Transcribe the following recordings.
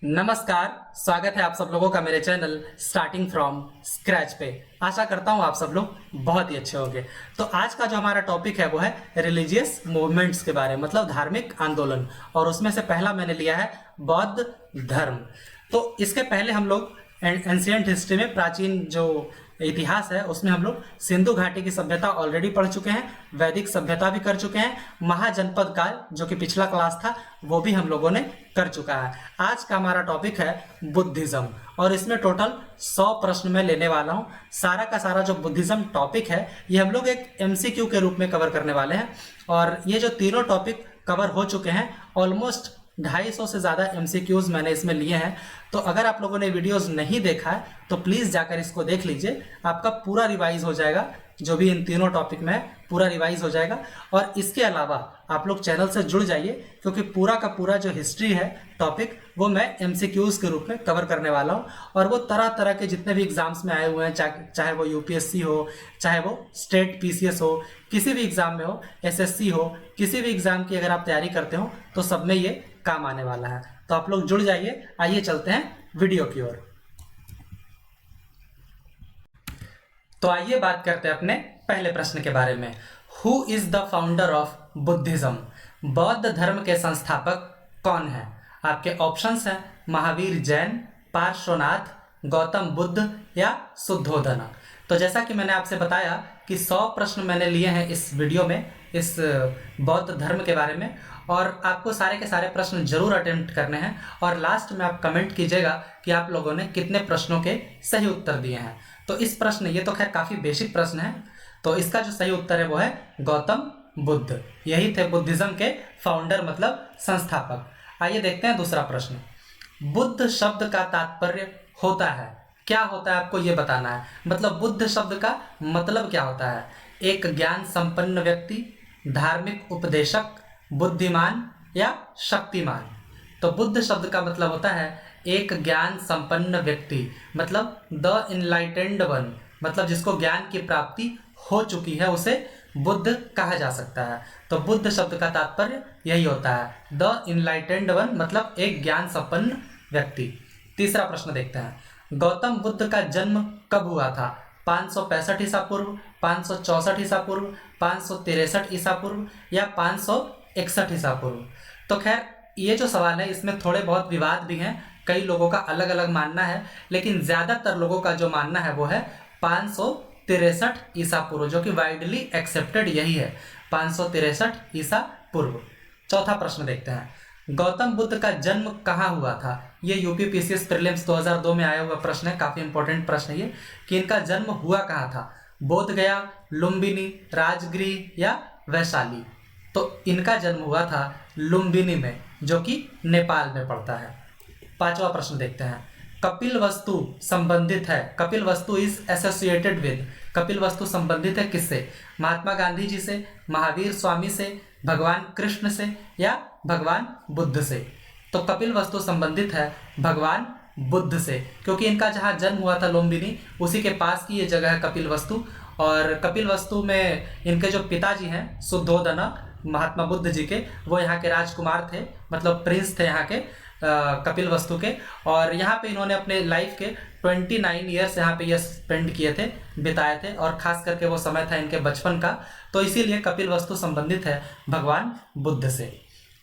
नमस्कार। स्वागत है आप सब लोगों का मेरे चैनल स्टार्टिंग फ्रॉम स्क्रैच पे। आशा करता हूँ आप सब लोग बहुत ही अच्छे होंगे। तो आज का जो हमारा टॉपिक है वो है रिलीजियस मूवमेंट्स के बारे में, मतलब धार्मिक आंदोलन। और उसमें से पहला मैंने लिया है बौद्ध धर्म। तो इसके पहले हम लोग एंशियंट हिस्ट्री में, प्राचीन जो इतिहास है उसमें हम लोग सिंधु घाटी की सभ्यता ऑलरेडी पढ़ चुके हैं, वैदिक सभ्यता भी कर चुके हैं, महाजनपद काल जो कि पिछला क्लास था वो भी हम लोगों ने कर चुका है। आज का हमारा टॉपिक है बुद्धिज्म और इसमें टोटल 100 प्रश्न मैं लेने वाला हूं। सारा का सारा जो बुद्धिज्म टॉपिक है ये हम लोग एक एमसीक्यू के रूप में कवर करने वाले हैं। और ये जो तीनों टॉपिक कवर हो चुके हैं, ऑलमोस्ट 250 से ज़्यादा एमसीक्यूज मैंने इसमें लिए हैं। तो अगर आप लोगों ने वीडियोस नहीं देखा है तो प्लीज़ जाकर इसको देख लीजिए, आपका पूरा रिवाइज हो जाएगा। जो भी इन तीनों टॉपिक में है पूरा रिवाइज हो जाएगा। और इसके अलावा आप लोग चैनल से जुड़ जाइए, क्योंकि पूरा का पूरा जो हिस्ट्री है टॉपिक वो मैं एमसीक्यूज के रूप में कवर करने वाला हूँ। और वो तरह तरह के जितने भी एग्जाम्स में आए हुए हैं, चाहे वो यूपीएससी हो, चाहे वो स्टेट पीसीएस हो, किसी भी एग्जाम में हो, एसएससी हो, किसी भी एग्जाम की अगर आप तैयारी करते हो तो सब में ये काम आने वाला है। तो आप लोग जुड़ जाइए। आइए चलते हैं वीडियो की ओर। तो आइए बात करते हैं अपने पहले प्रश्न के बारे में। Who is the founder of Buddhism? बौद्ध धर्म के संस्थापक कौन है? आपके ऑप्शंस हैं महावीर जैन, पार्श्वनाथ, गौतम बुद्ध या शुद्धोधन। तो जैसा कि मैंने आपसे बताया कि 100 प्रश्न मैंने लिए हैं इस वीडियो में, इस बौद्ध धर्म के बारे में। और आपको सारे के सारे प्रश्न जरूर अटेम्प्ट करने हैं और लास्ट में आप कमेंट कीजिएगा कि आप लोगों ने कितने प्रश्नों के सही उत्तर दिए हैं। तो इस प्रश्न, ये तो खैर काफ़ी बेसिक प्रश्न है, तो इसका जो सही उत्तर है वो है गौतम बुद्ध। यही थे बुद्धिज्म के फाउंडर, मतलब संस्थापक। आइए देखते हैं दूसरा प्रश्न। बुद्ध शब्द का तात्पर्य होता है, क्या होता है आपको ये बताना है। मतलब बुद्ध शब्द का मतलब क्या होता है? एक ज्ञान संपन्न व्यक्ति, धार्मिक उपदेशक, बुद्धिमान या शक्तिमान। तो बुद्ध शब्द का मतलब होता है एक ज्ञान संपन्न व्यक्ति, मतलब द इनलाइटेंड वन, मतलब जिसको ज्ञान की प्राप्ति हो चुकी है उसे बुद्ध कहा जा सकता है। तो बुद्ध शब्द का तात्पर्य यही होता है, द इनलाइटेंड वन, मतलब एक ज्ञान संपन्न व्यक्ति। तीसरा प्रश्न देखते हैं। गौतम बुद्ध का जन्म कब हुआ था? 565 ईसा पूर्व, 564 ईसा पूर्व, 563 ईसा पूर्व या 561 ईसा पूर्व। तो खैर ये जो सवाल है इसमें थोड़े बहुत विवाद भी हैं, कई लोगों का अलग अलग मानना है, लेकिन ज़्यादातर लोगों का जो मानना है वो है 563 ईसा पूर्व, जो कि वाइडली एक्सेप्टेड यही है, 563 ईसा पूर्व। चौथा प्रश्न देखते हैं। गौतम बुद्ध का जन्म कहाँ हुआ था? ये यूपी पीसीएस प्रीलिम्स 2002 में आया हुआ प्रश्न है, काफ़ी इंपॉर्टेंट प्रश्न है ये, कि इनका जन्म हुआ कहाँ था? बोध गया, लुम्बिनी, राजगृह या वैशाली। तो इनका जन्म हुआ था लुम्बिनी में, जो कि नेपाल में पड़ता है। पांचवा प्रश्न देखते हैं। कपिल वस्तु संबंधित है, कपिल वस्तु इज एसोसिएटेड विद, कपिल वस्तु संबंधित है किससे? महात्मा गांधी जी से, महावीर स्वामी से, भगवान कृष्ण से या भगवान बुद्ध से। तो कपिल वस्तु संबंधित है भगवान बुद्ध से, क्योंकि इनका जहाँ जन्म हुआ था लुम्बिनी, उसी के पास की ये जगह है कपिल वस्तु। और कपिल वस्तु में इनके जो पिताजी हैं शुद्धोधन, महात्मा बुद्ध जी के, वो यहाँ के राजकुमार थे, मतलब प्रिंस थे यहाँ के कपिल वस्तु के। और यहाँ पे इन्होंने अपने लाइफ के 29 ईयर्स यहाँ पे ये स्पेंड किए थे, बिताए थे, और खास करके वो समय था इनके बचपन का। तो इसीलिए कपिल वस्तु संबंधित है भगवान बुद्ध से।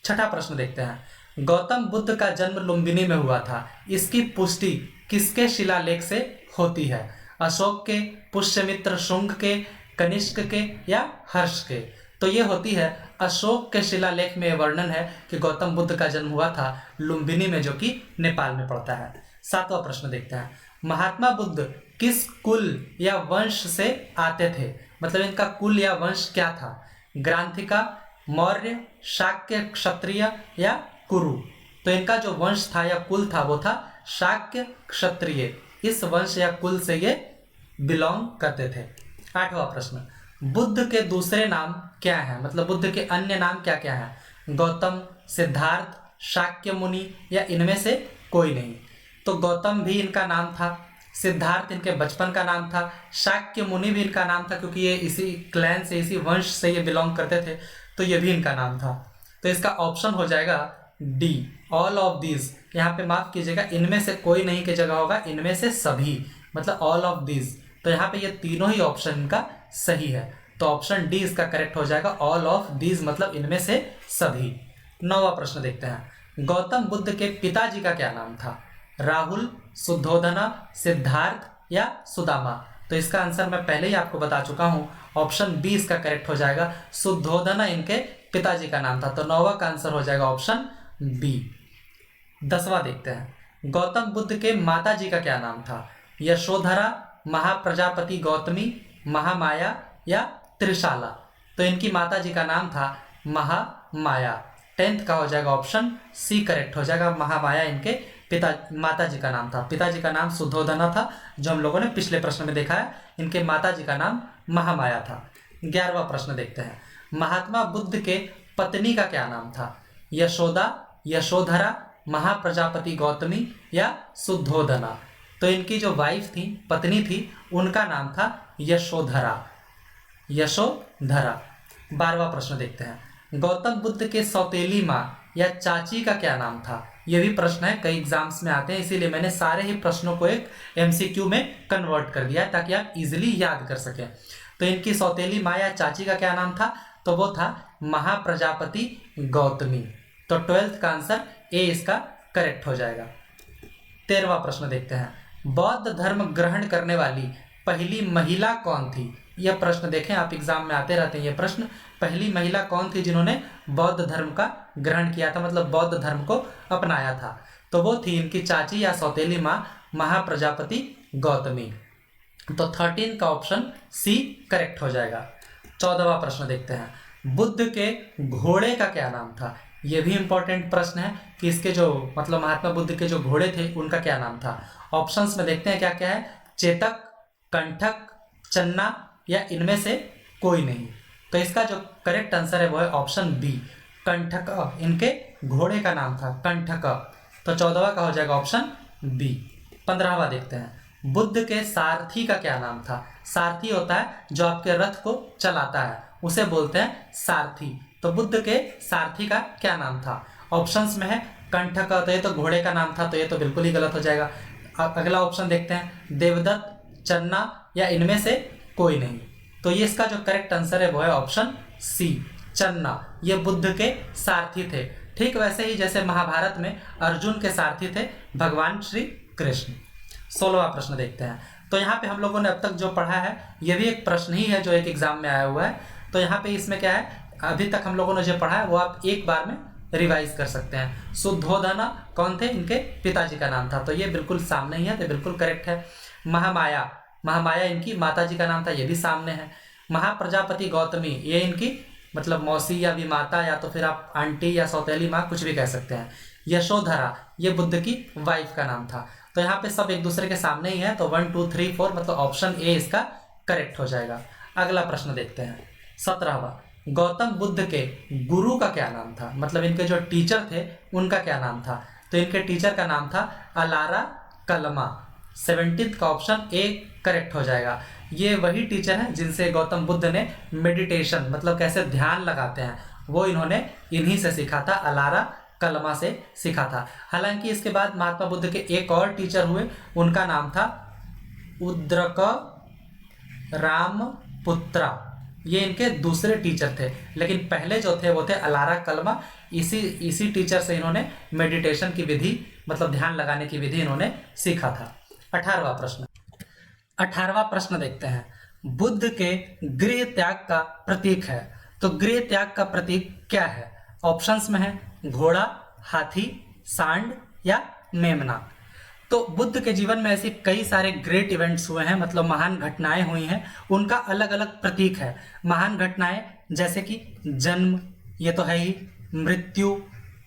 छठा प्रश्न देखते हैं। गौतम बुद्ध का जन्म लुम्बिनी में हुआ था, इसकी पुष्टि किसके शिलालेख से होती है? अशोक के, पुष्यमित्र शुंग के, कनिष्क के या हर्ष के। तो ये होती है अशोक के शिलालेख में वर्णन है कि गौतम बुद्ध का जन्म हुआ था लुम्बिनी में, जो कि नेपाल में पड़ता है। सातवां प्रश्न देखते हैं। महात्मा बुद्ध किस कुल या वंश से आते थे? मतलब इनका कुल या वंश क्या था? ग्रांथिका, मौर्य, शाक्य, क्षत्रिय या कुरु। तो इनका जो वंश था या कुल था वो था शाक्य क्षत्रिय, इस वंश या कुल से ये बिलोंग करते थे। आठवां प्रश्न। बुद्ध के दूसरे नाम क्या है? मतलब बुद्ध के अन्य नाम क्या क्या है? गौतम, सिद्धार्थ, शाक्य मुनि या इनमें से कोई नहीं। तो गौतम भी इनका नाम था, सिद्धार्थ इनके बचपन का नाम था, शाक्य मुनि भी इनका नाम था क्योंकि ये इसी क्लैन से, इसी वंश से ये बिलोंग करते थे, तो ये भी इनका नाम था। तो इसका ऑप्शन हो जाएगा डी ऑल ऑफ दीज। यहाँ पे माफ कीजिएगा, इनमें से कोई नहीं की जगह होगा इनमें से सभी, मतलब ऑल ऑफ दीज। तो यहाँ पे ये तीनों ही ऑप्शन इनका सही है, तो ऑप्शन डी इसका करेक्ट हो जाएगा, ऑल ऑफ दीज मतलब इनमें से सभी। 9वां प्रश्न देखते हैं, गौतम बुद्ध के पिताजी का क्या नाम था? राहुल, शुद्धोधना, सिद्धार्थ या सुदामा? तो इसका आंसर मैं पहले ही आपको बता चुका हूं, ऑप्शन बी इसका करेक्ट हो जाएगा, शुद्धोधना इनके पिताजी का नाम था। तो 9वां का आंसर हो जाएगा ऑप्शन बी। 10वां देखते हैं, गौतम बुद्ध के माताजी का क्या नाम था? यशोधरा, महाप्रजापति गौतमी, महामाया या त्रिशाला? तो इनकी माताजी का नाम था महामाया। 10th का हो जाएगा ऑप्शन सी करेक्ट हो जाएगा, महामाया इनके माताजी का नाम था। पिताजी का नाम शुद्धोधना था, जो हम लोगों ने पिछले प्रश्न में देखा है। इनके माताजी का नाम महामाया था। 11वां प्रश्न देखते हैं, महात्मा बुद्ध के पत्नी का क्या नाम था? यशोदा, यशोधरा, महाप्रजापति गौतमी या शुद्धोधना? तो इनकी जो वाइफ थी, पत्नी थी, उनका नाम था यशोधरा, यशोधरा। 12वां प्रश्न देखते हैं, गौतम बुद्ध के सौतेली माँ या चाची का क्या नाम था? यह भी प्रश्न है, कई एग्जाम्स में आते हैं, इसीलिए मैंने सारे ही प्रश्नों को एक एमसीक्यू में कन्वर्ट कर दिया है ताकि आप इजीली याद कर सकें। तो इनकी सौतेली माँ या चाची का क्या नाम था? तो वो था महाप्रजापति गौतमी। तो 12th का आंसर ए इसका करेक्ट हो जाएगा। 13वां प्रश्न देखते हैं, बौद्ध धर्म ग्रहण करने वाली पहली महिला कौन थी? यह प्रश्न देखें, आप एग्जाम में आते रहते हैं ये प्रश्न। पहली महिला कौन थी जिन्होंने बौद्ध धर्म का ग्रहण किया था, मतलब बौद्ध धर्म को अपनाया था? तो वो थी इनकी चाची या सौतेली माँ महाप्रजापति गौतमी। तो 13 का ऑप्शन सी करेक्ट हो जाएगा। 14वां प्रश्न देखते हैं, बुद्ध के घोड़े का क्या नाम था? यह भी इंपॉर्टेंट प्रश्न है कि इसके जो मतलब महात्मा बुद्ध के जो घोड़े थे उनका क्या नाम था? ऑप्शंस में देखते हैं क्या क्या है, चेतक, कंठक, चन्ना या इनमें से कोई नहीं? तो इसका जो करेक्ट आंसर है वो है ऑप्शन बी, कंठक। इनके घोड़े का नाम था कंठक। तो 14वां का हो जाएगा ऑप्शन बी। 15वां देखते हैं, बुद्ध के सारथी का क्या नाम था? सारथी होता है जो आपके रथ को चलाता है, उसे बोलते हैं सारथी। तो बुद्ध के सारथी का क्या नाम था? ऑप्शंस में है कंठक, तो ये तो घोड़े का नाम था, तो ये तो बिल्कुल ही गलत हो जाएगा। अगला ऑप्शन देखते हैं, देवदत्त, चन्ना या इनमें से कोई नहीं? तो ये इसका जो करेक्ट आंसर है वो है ऑप्शन सी, चन्ना। ये बुद्ध के सारथी थे, ठीक वैसे ही जैसे महाभारत में अर्जुन के सारथी थे भगवान श्री कृष्ण। 16वां प्रश्न देखते हैं, तो यहाँ पे हम लोगों ने अब तक जो पढ़ा है ये भी एक प्रश्न ही है जो एक एग्जाम में आया हुआ है। तो यहाँ पे इसमें क्या है, अभी तक हम लोगों ने जो पढ़ा है वो आप एक बार में रिवाइज कर सकते हैं। शुद्धोधना कौन थे? इनके पिताजी का नाम था, तो ये बिल्कुल सामने ही है, तो बिल्कुल करेक्ट है। महामाया, महामाया इनकी माताजी का नाम था, ये भी सामने है। महाप्रजापति गौतमी, ये इनकी मतलब मौसी या भी माता, या तो फिर आप आंटी या सौतेली माँ कुछ भी कह सकते हैं। यशोधरा, ये बुद्ध की वाइफ का नाम था। तो यहाँ पे सब एक दूसरे के सामने ही है, तो 1 2 3 4 मतलब ऑप्शन ए इसका करेक्ट हो जाएगा। अगला प्रश्न देखते हैं, 17वां, गौतम बुद्ध के गुरु का क्या नाम था? मतलब इनके जो टीचर थे उनका क्या नाम था? तो इनके टीचर का नाम था अलारा कलमा। 17th का ऑप्शन ए करेक्ट हो जाएगा। ये वही टीचर हैं जिनसे गौतम बुद्ध ने मेडिटेशन मतलब कैसे ध्यान लगाते हैं वो इन्होंने इन्हीं से सीखा था, अलारा कलमा से सीखा था। हालांकि इसके बाद महात्मा बुद्ध के एक और टीचर हुए, उनका नाम था उद्रक रामपुत्रा। ये इनके दूसरे टीचर थे, लेकिन पहले जो थे वो थे अलारा कलमा। इसी टीचर से इन्होंने मेडिटेशन की विधि मतलब ध्यान लगाने की विधि इन्होंने सीखा था। 18वां प्रश्न देखते हैं, बुद्ध के गृह त्याग का प्रतीक है, तो गृह त्याग का प्रतीक क्या है? ऑप्शंस में है घोड़ा, हाथी, सांड या मेमना। तो बुद्ध के जीवन में ऐसी कई सारे ग्रेट इवेंट्स हुए हैं, मतलब महान घटनाएं हुई हैं, उनका अलग अलग प्रतीक है। महान घटनाएं जैसे कि जन्म, ये तो है ही, मृत्यु,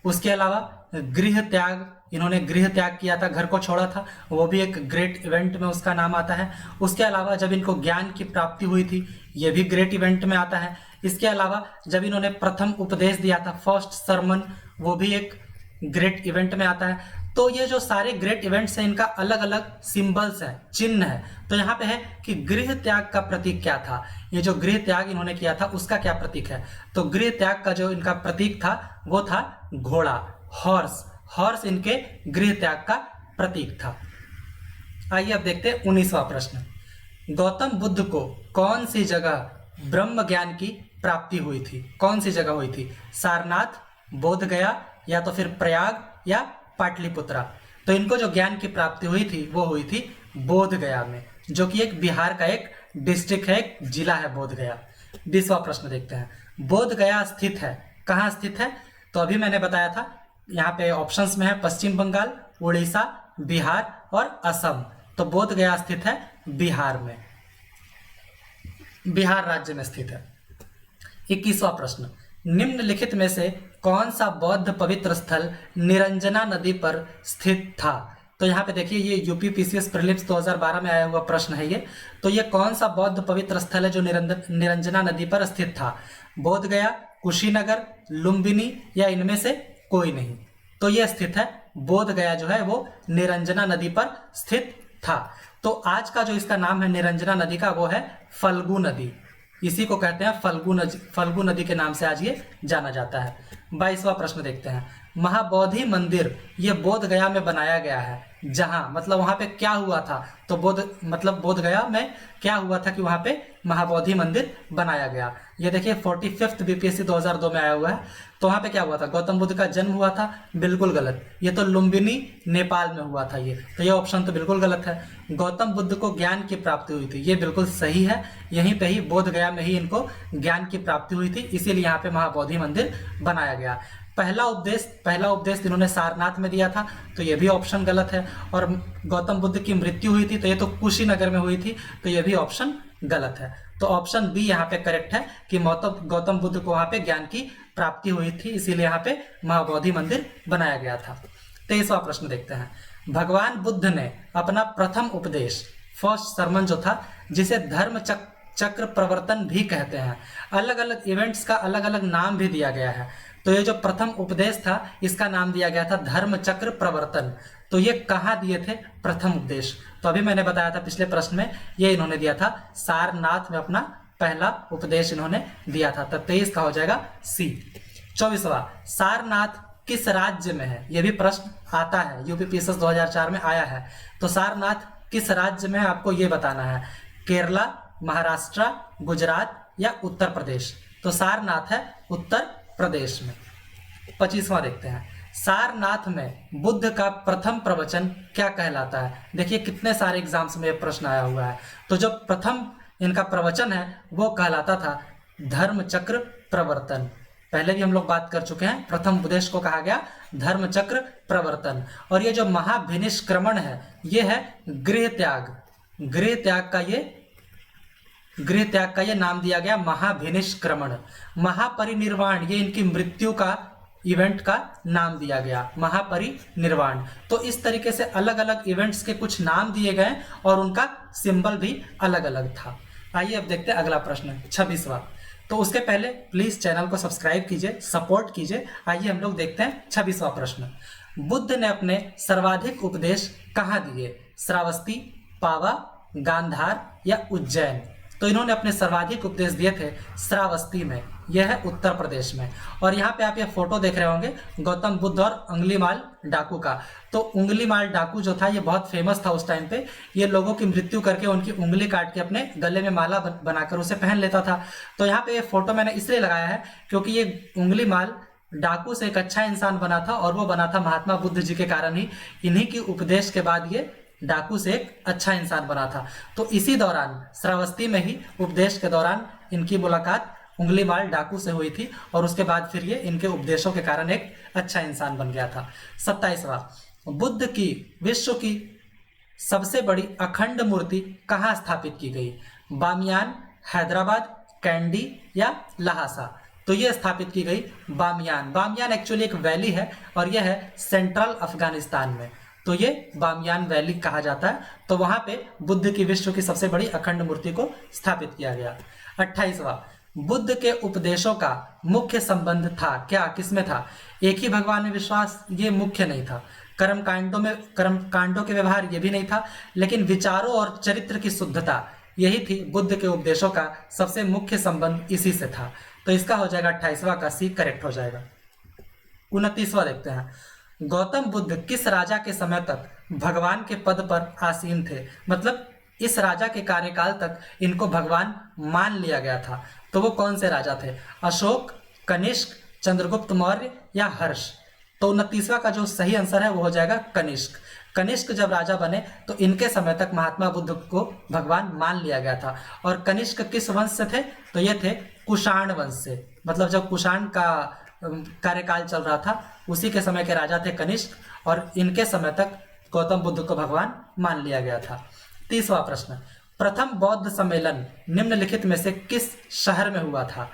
उसके अलावा गृह त्याग, इन्होंने गृह त्याग किया था, घर को छोड़ा था, वो भी एक ग्रेट इवेंट में उसका नाम आता है। उसके अलावा जब इनको ज्ञान की प्राप्ति हुई थी, ये भी ग्रेट इवेंट में आता है। इसके अलावा जब इन्होंने प्रथम उपदेश दिया था, फर्स्ट सरमन, वो भी एक ग्रेट इवेंट में आता है। तो ये जो सारे ग्रेट इवेंट्स हैं इनका अलग अलग सिंबल्स है, चिन्ह है। तो यहाँ पे है कि गृह त्याग का प्रतीक क्या था, ये जो गृह त्याग इन्होंने किया था उसका क्या प्रतीक है? तो गृह त्याग का जो इनका प्रतीक था वो था घोड़ा। हॉर्स, हॉर्स इनके गृह त्याग का प्रतीक था। आइए अब देखते हैं 19वां प्रश्न। गौतम बुद्ध को कौन सी जगह ब्रह्म ज्ञान की प्राप्ति हुई थी? कौन सी जगह हुई थी? सारनाथ, बोध गया, या तो फिर प्रयाग, या पाटलिपुत्रा। तो इनको जो ज्ञान की प्राप्ति हुई थी वो हुई थी बोध गया में, जो कि एक बिहार का एक डिस्ट्रिक्ट है, एक जिला है बोध गया। 20वां प्रश्न देखते हैं। बोध गया स्थित है, कहाँ स्थित है? तो अभी मैंने बताया था, यहाँ पे ऑप्शंस में है पश्चिम बंगाल, उड़ीसा, बिहार और असम। तो बोध गया स्थित है बिहार में, बिहार राज्य में स्थित है। 21वां प्रश्न। निम्नलिखित में से कौन सा बौद्ध पवित्र स्थल निरंजना नदी पर स्थित था? तो यहाँ पे देखिए, ये यूपी पीसीएस प्रीलिम्स 2012 में आया हुआ प्रश्न है ये। तो ये कौन सा बौद्ध पवित्र स्थल है जो निरंजना नदी पर स्थित था? बोध गया, कुशीनगर, लुम्बिनी, या इनमें से कोई नहीं? तो ये स्थित है, बोध गया जो है वो निरंजना नदी पर स्थित था। तो आज का जो इसका नाम है निरंजना नदी का, वो है फल्गु नदी। इसी को कहते हैं फल्गु नदी के नाम से आज ये जाना जाता है। 22वां प्रश्न देखते हैं। महाबोधि मंदिर ये बोध गया में बनाया गया है, जहां मतलब वहां पे क्या हुआ था? तो बोध गया में क्या हुआ था कि वहां पे महाबोधि मंदिर बनाया गया। ये देखिए 45th बीपीएससी 2002 में आया हुआ है। तो वहां पे क्या हुआ था? गौतम बुद्ध का जन्म हुआ था, बिल्कुल गलत। ये तो लुम्बिनी नेपाल में हुआ था ये, तो ये ऑप्शन तो बिल्कुल गलत है। गौतम बुद्ध को ज्ञान की प्राप्ति हुई थी, ये बिल्कुल सही है। यहीं पे ही बोध गया में ही इनको ज्ञान की प्राप्ति हुई थी, इसीलिए यहाँ पे महाबोधि मंदिर बनाया गया। पहला उपदेश इन्होंने सारनाथ में दिया था, तो ये भी ऑप्शन गलत है। और गौतम बुद्ध की मृत्यु हुई थी तो ये तो कुशीनगर में हुई थी, तो ये भी ऑप्शन गलत है। तो ऑप्शन बी यहाँ पे करेक्ट है कि गौतम बुद्ध को वहां पे ज्ञान की प्राप्ति हुई थी, इसीलिए यहाँ पे महाबोधि मंदिर बनाया गया था। 23वां प्रश्न देखते हैं। भगवान बुद्ध ने अपना प्रथम उपदेश, फर्स्ट सरमन जो था, जिसे धर्म चक्र प्रवर्तन भी कहते हैं, अलग अलग इवेंट्स का अलग अलग नाम भी दिया गया है। तो ये जो प्रथम उपदेश था इसका नाम दिया गया था धर्म चक्र प्रवर्तन। तो ये कहाँ दिए थे प्रथम उपदेश? तो अभी मैंने बताया था पिछले प्रश्न में, ये इन्होंने दिया था सारनाथ में, अपना पहला उपदेश इन्होंने दिया था। तो 23 का हो जाएगा सी। 24वां। सारनाथ किस राज्य में है? ये भी प्रश्न आता है, यूपी पीसीएस 2004 में आया है। तो सारनाथ किस राज्य में है आपको ये बताना है। केरला, महाराष्ट्र, गुजरात या उत्तर प्रदेश? तो सारनाथ है उत्तर प्रदेश में। 25वां देखते हैं। सारनाथ में बुद्ध का प्रथम प्रवचन क्या कहलाता है? देखिए कितने सारे एग्जाम्स में प्रश्न आया हुआ है। तो जो प्रथम इनका प्रवचन है वो कहलाता था धर्म चक्र प्रवर्तन। पहले भी हम लोग बात कर चुके हैं, प्रथम उपदेश को कहा गया धर्म चक्र प्रवर्तन। और ये जो महाभिनिष्क्रमण है ये है गृह त्याग। गृह त्याग का ये नाम दिया गया महाभिनिष्क्रमण। महापरिनिर्वाण ये इनकी मृत्यु का इवेंट का नाम दिया गया, महापरिनिर्वाण। तो इस तरीके से अलग अलग इवेंट्स के कुछ नाम दिए गए और उनका सिंबल भी अलग अलग था। आइए अब देखते हैं अगला प्रश्न 26वां। तो उसके पहले प्लीज चैनल को सब्सक्राइब कीजिए, सपोर्ट कीजिए। आइए हम लोग देखते हैं 26वां प्रश्न। बुद्ध ने अपने सर्वाधिक उपदेश कहाँ दिए? श्रावस्ती, पावा, गांधार या उज्जैन? तो इन्होंने अपने सर्वाधिक उपदेश दिए थे श्रावस्ती में, यह है उत्तर प्रदेश में। और यहाँ पे आप ये फोटो देख रहे होंगे गौतम बुद्ध और उंगलीमाल डाकू का। तो उंगलीमाल डाकू जो था ये बहुत फेमस था उस टाइम पे। ये लोगों की मृत्यु करके उनकी उंगली काट के अपने गले में माला बनाकर उसे पहन लेता था। तो यहाँ पे ये फोटो मैंने इसलिए लगाया है क्योंकि ये उंगलीमाल डाकू से एक अच्छा इंसान बना था, और वो बना था महात्मा बुद्ध जी के कारण ही। इन्हीं की उपदेश के बाद ये डाकू से एक अच्छा इंसान बना था। तो इसी दौरान श्रावस्ती में ही उपदेश के दौरान इनकी मुलाकात उंगलीमाल डाकू से हुई थी, और उसके बाद फिर ये इनके उपदेशों के कारण एक अच्छा इंसान बन गया था। 27वां। बुद्ध की विश्व की सबसे बड़ी अखंड मूर्ति कहाँ स्थापित की गई? बामियान, हैदराबाद, कैंडी या लहासा? तो ये स्थापित की गई बामियान। बामियान एक्चुअली एक वैली है और यह है सेंट्रल अफगानिस्तान में। तो ये बामियान वैली कहा जाता है। तो वहां पे बुद्ध की विश्व की सबसे बड़ी अखंड मूर्ति को स्थापित किया गया। 28वां। बुद्ध के उपदेशों का मुख्य संबंध था क्या? किसमें था? एक ही भगवान में विश्वास ये मुख्य नहीं था। कर्म कांडों के व्यवहार ये भी नहीं था, लेकिन विचारों और चरित्र की शुद्धता यही थी बुद्ध के उपदेशों का सबसे मुख्य संबंध, इसी से था। तो इसका हो जाएगा 28वां का सी करेक्ट हो जाएगा। 29वां देखते हैं, गौतम बुद्ध किस राजा के समय तक भगवान के पद पर आसीन थे? मतलब इस राजा के कार्यकाल तक इनको भगवान मान लिया गया था, तो वो कौन से राजा थे? अशोक, कनिष्क, चंद्रगुप्त मौर्य या हर्ष? तो 29वां का जो सही आंसर है वो हो जाएगा कनिष्क। कनिष्क जब राजा बने तो इनके समय तक महात्मा बुद्ध को भगवान मान लिया गया था। और कनिष्क किस वंश से थे? तो ये थे कुषाण वंश से। मतलब जब कुषाण का कार्यकाल चल रहा था उसी के समय के राजा थे कनिष्क, और इनके समय तक गौतम बुद्ध को भगवान मान लिया गया था। 30वां प्रश्न, प्रथम बौद्ध सम्मेलन निम्नलिखित में से किस शहर में हुआ था?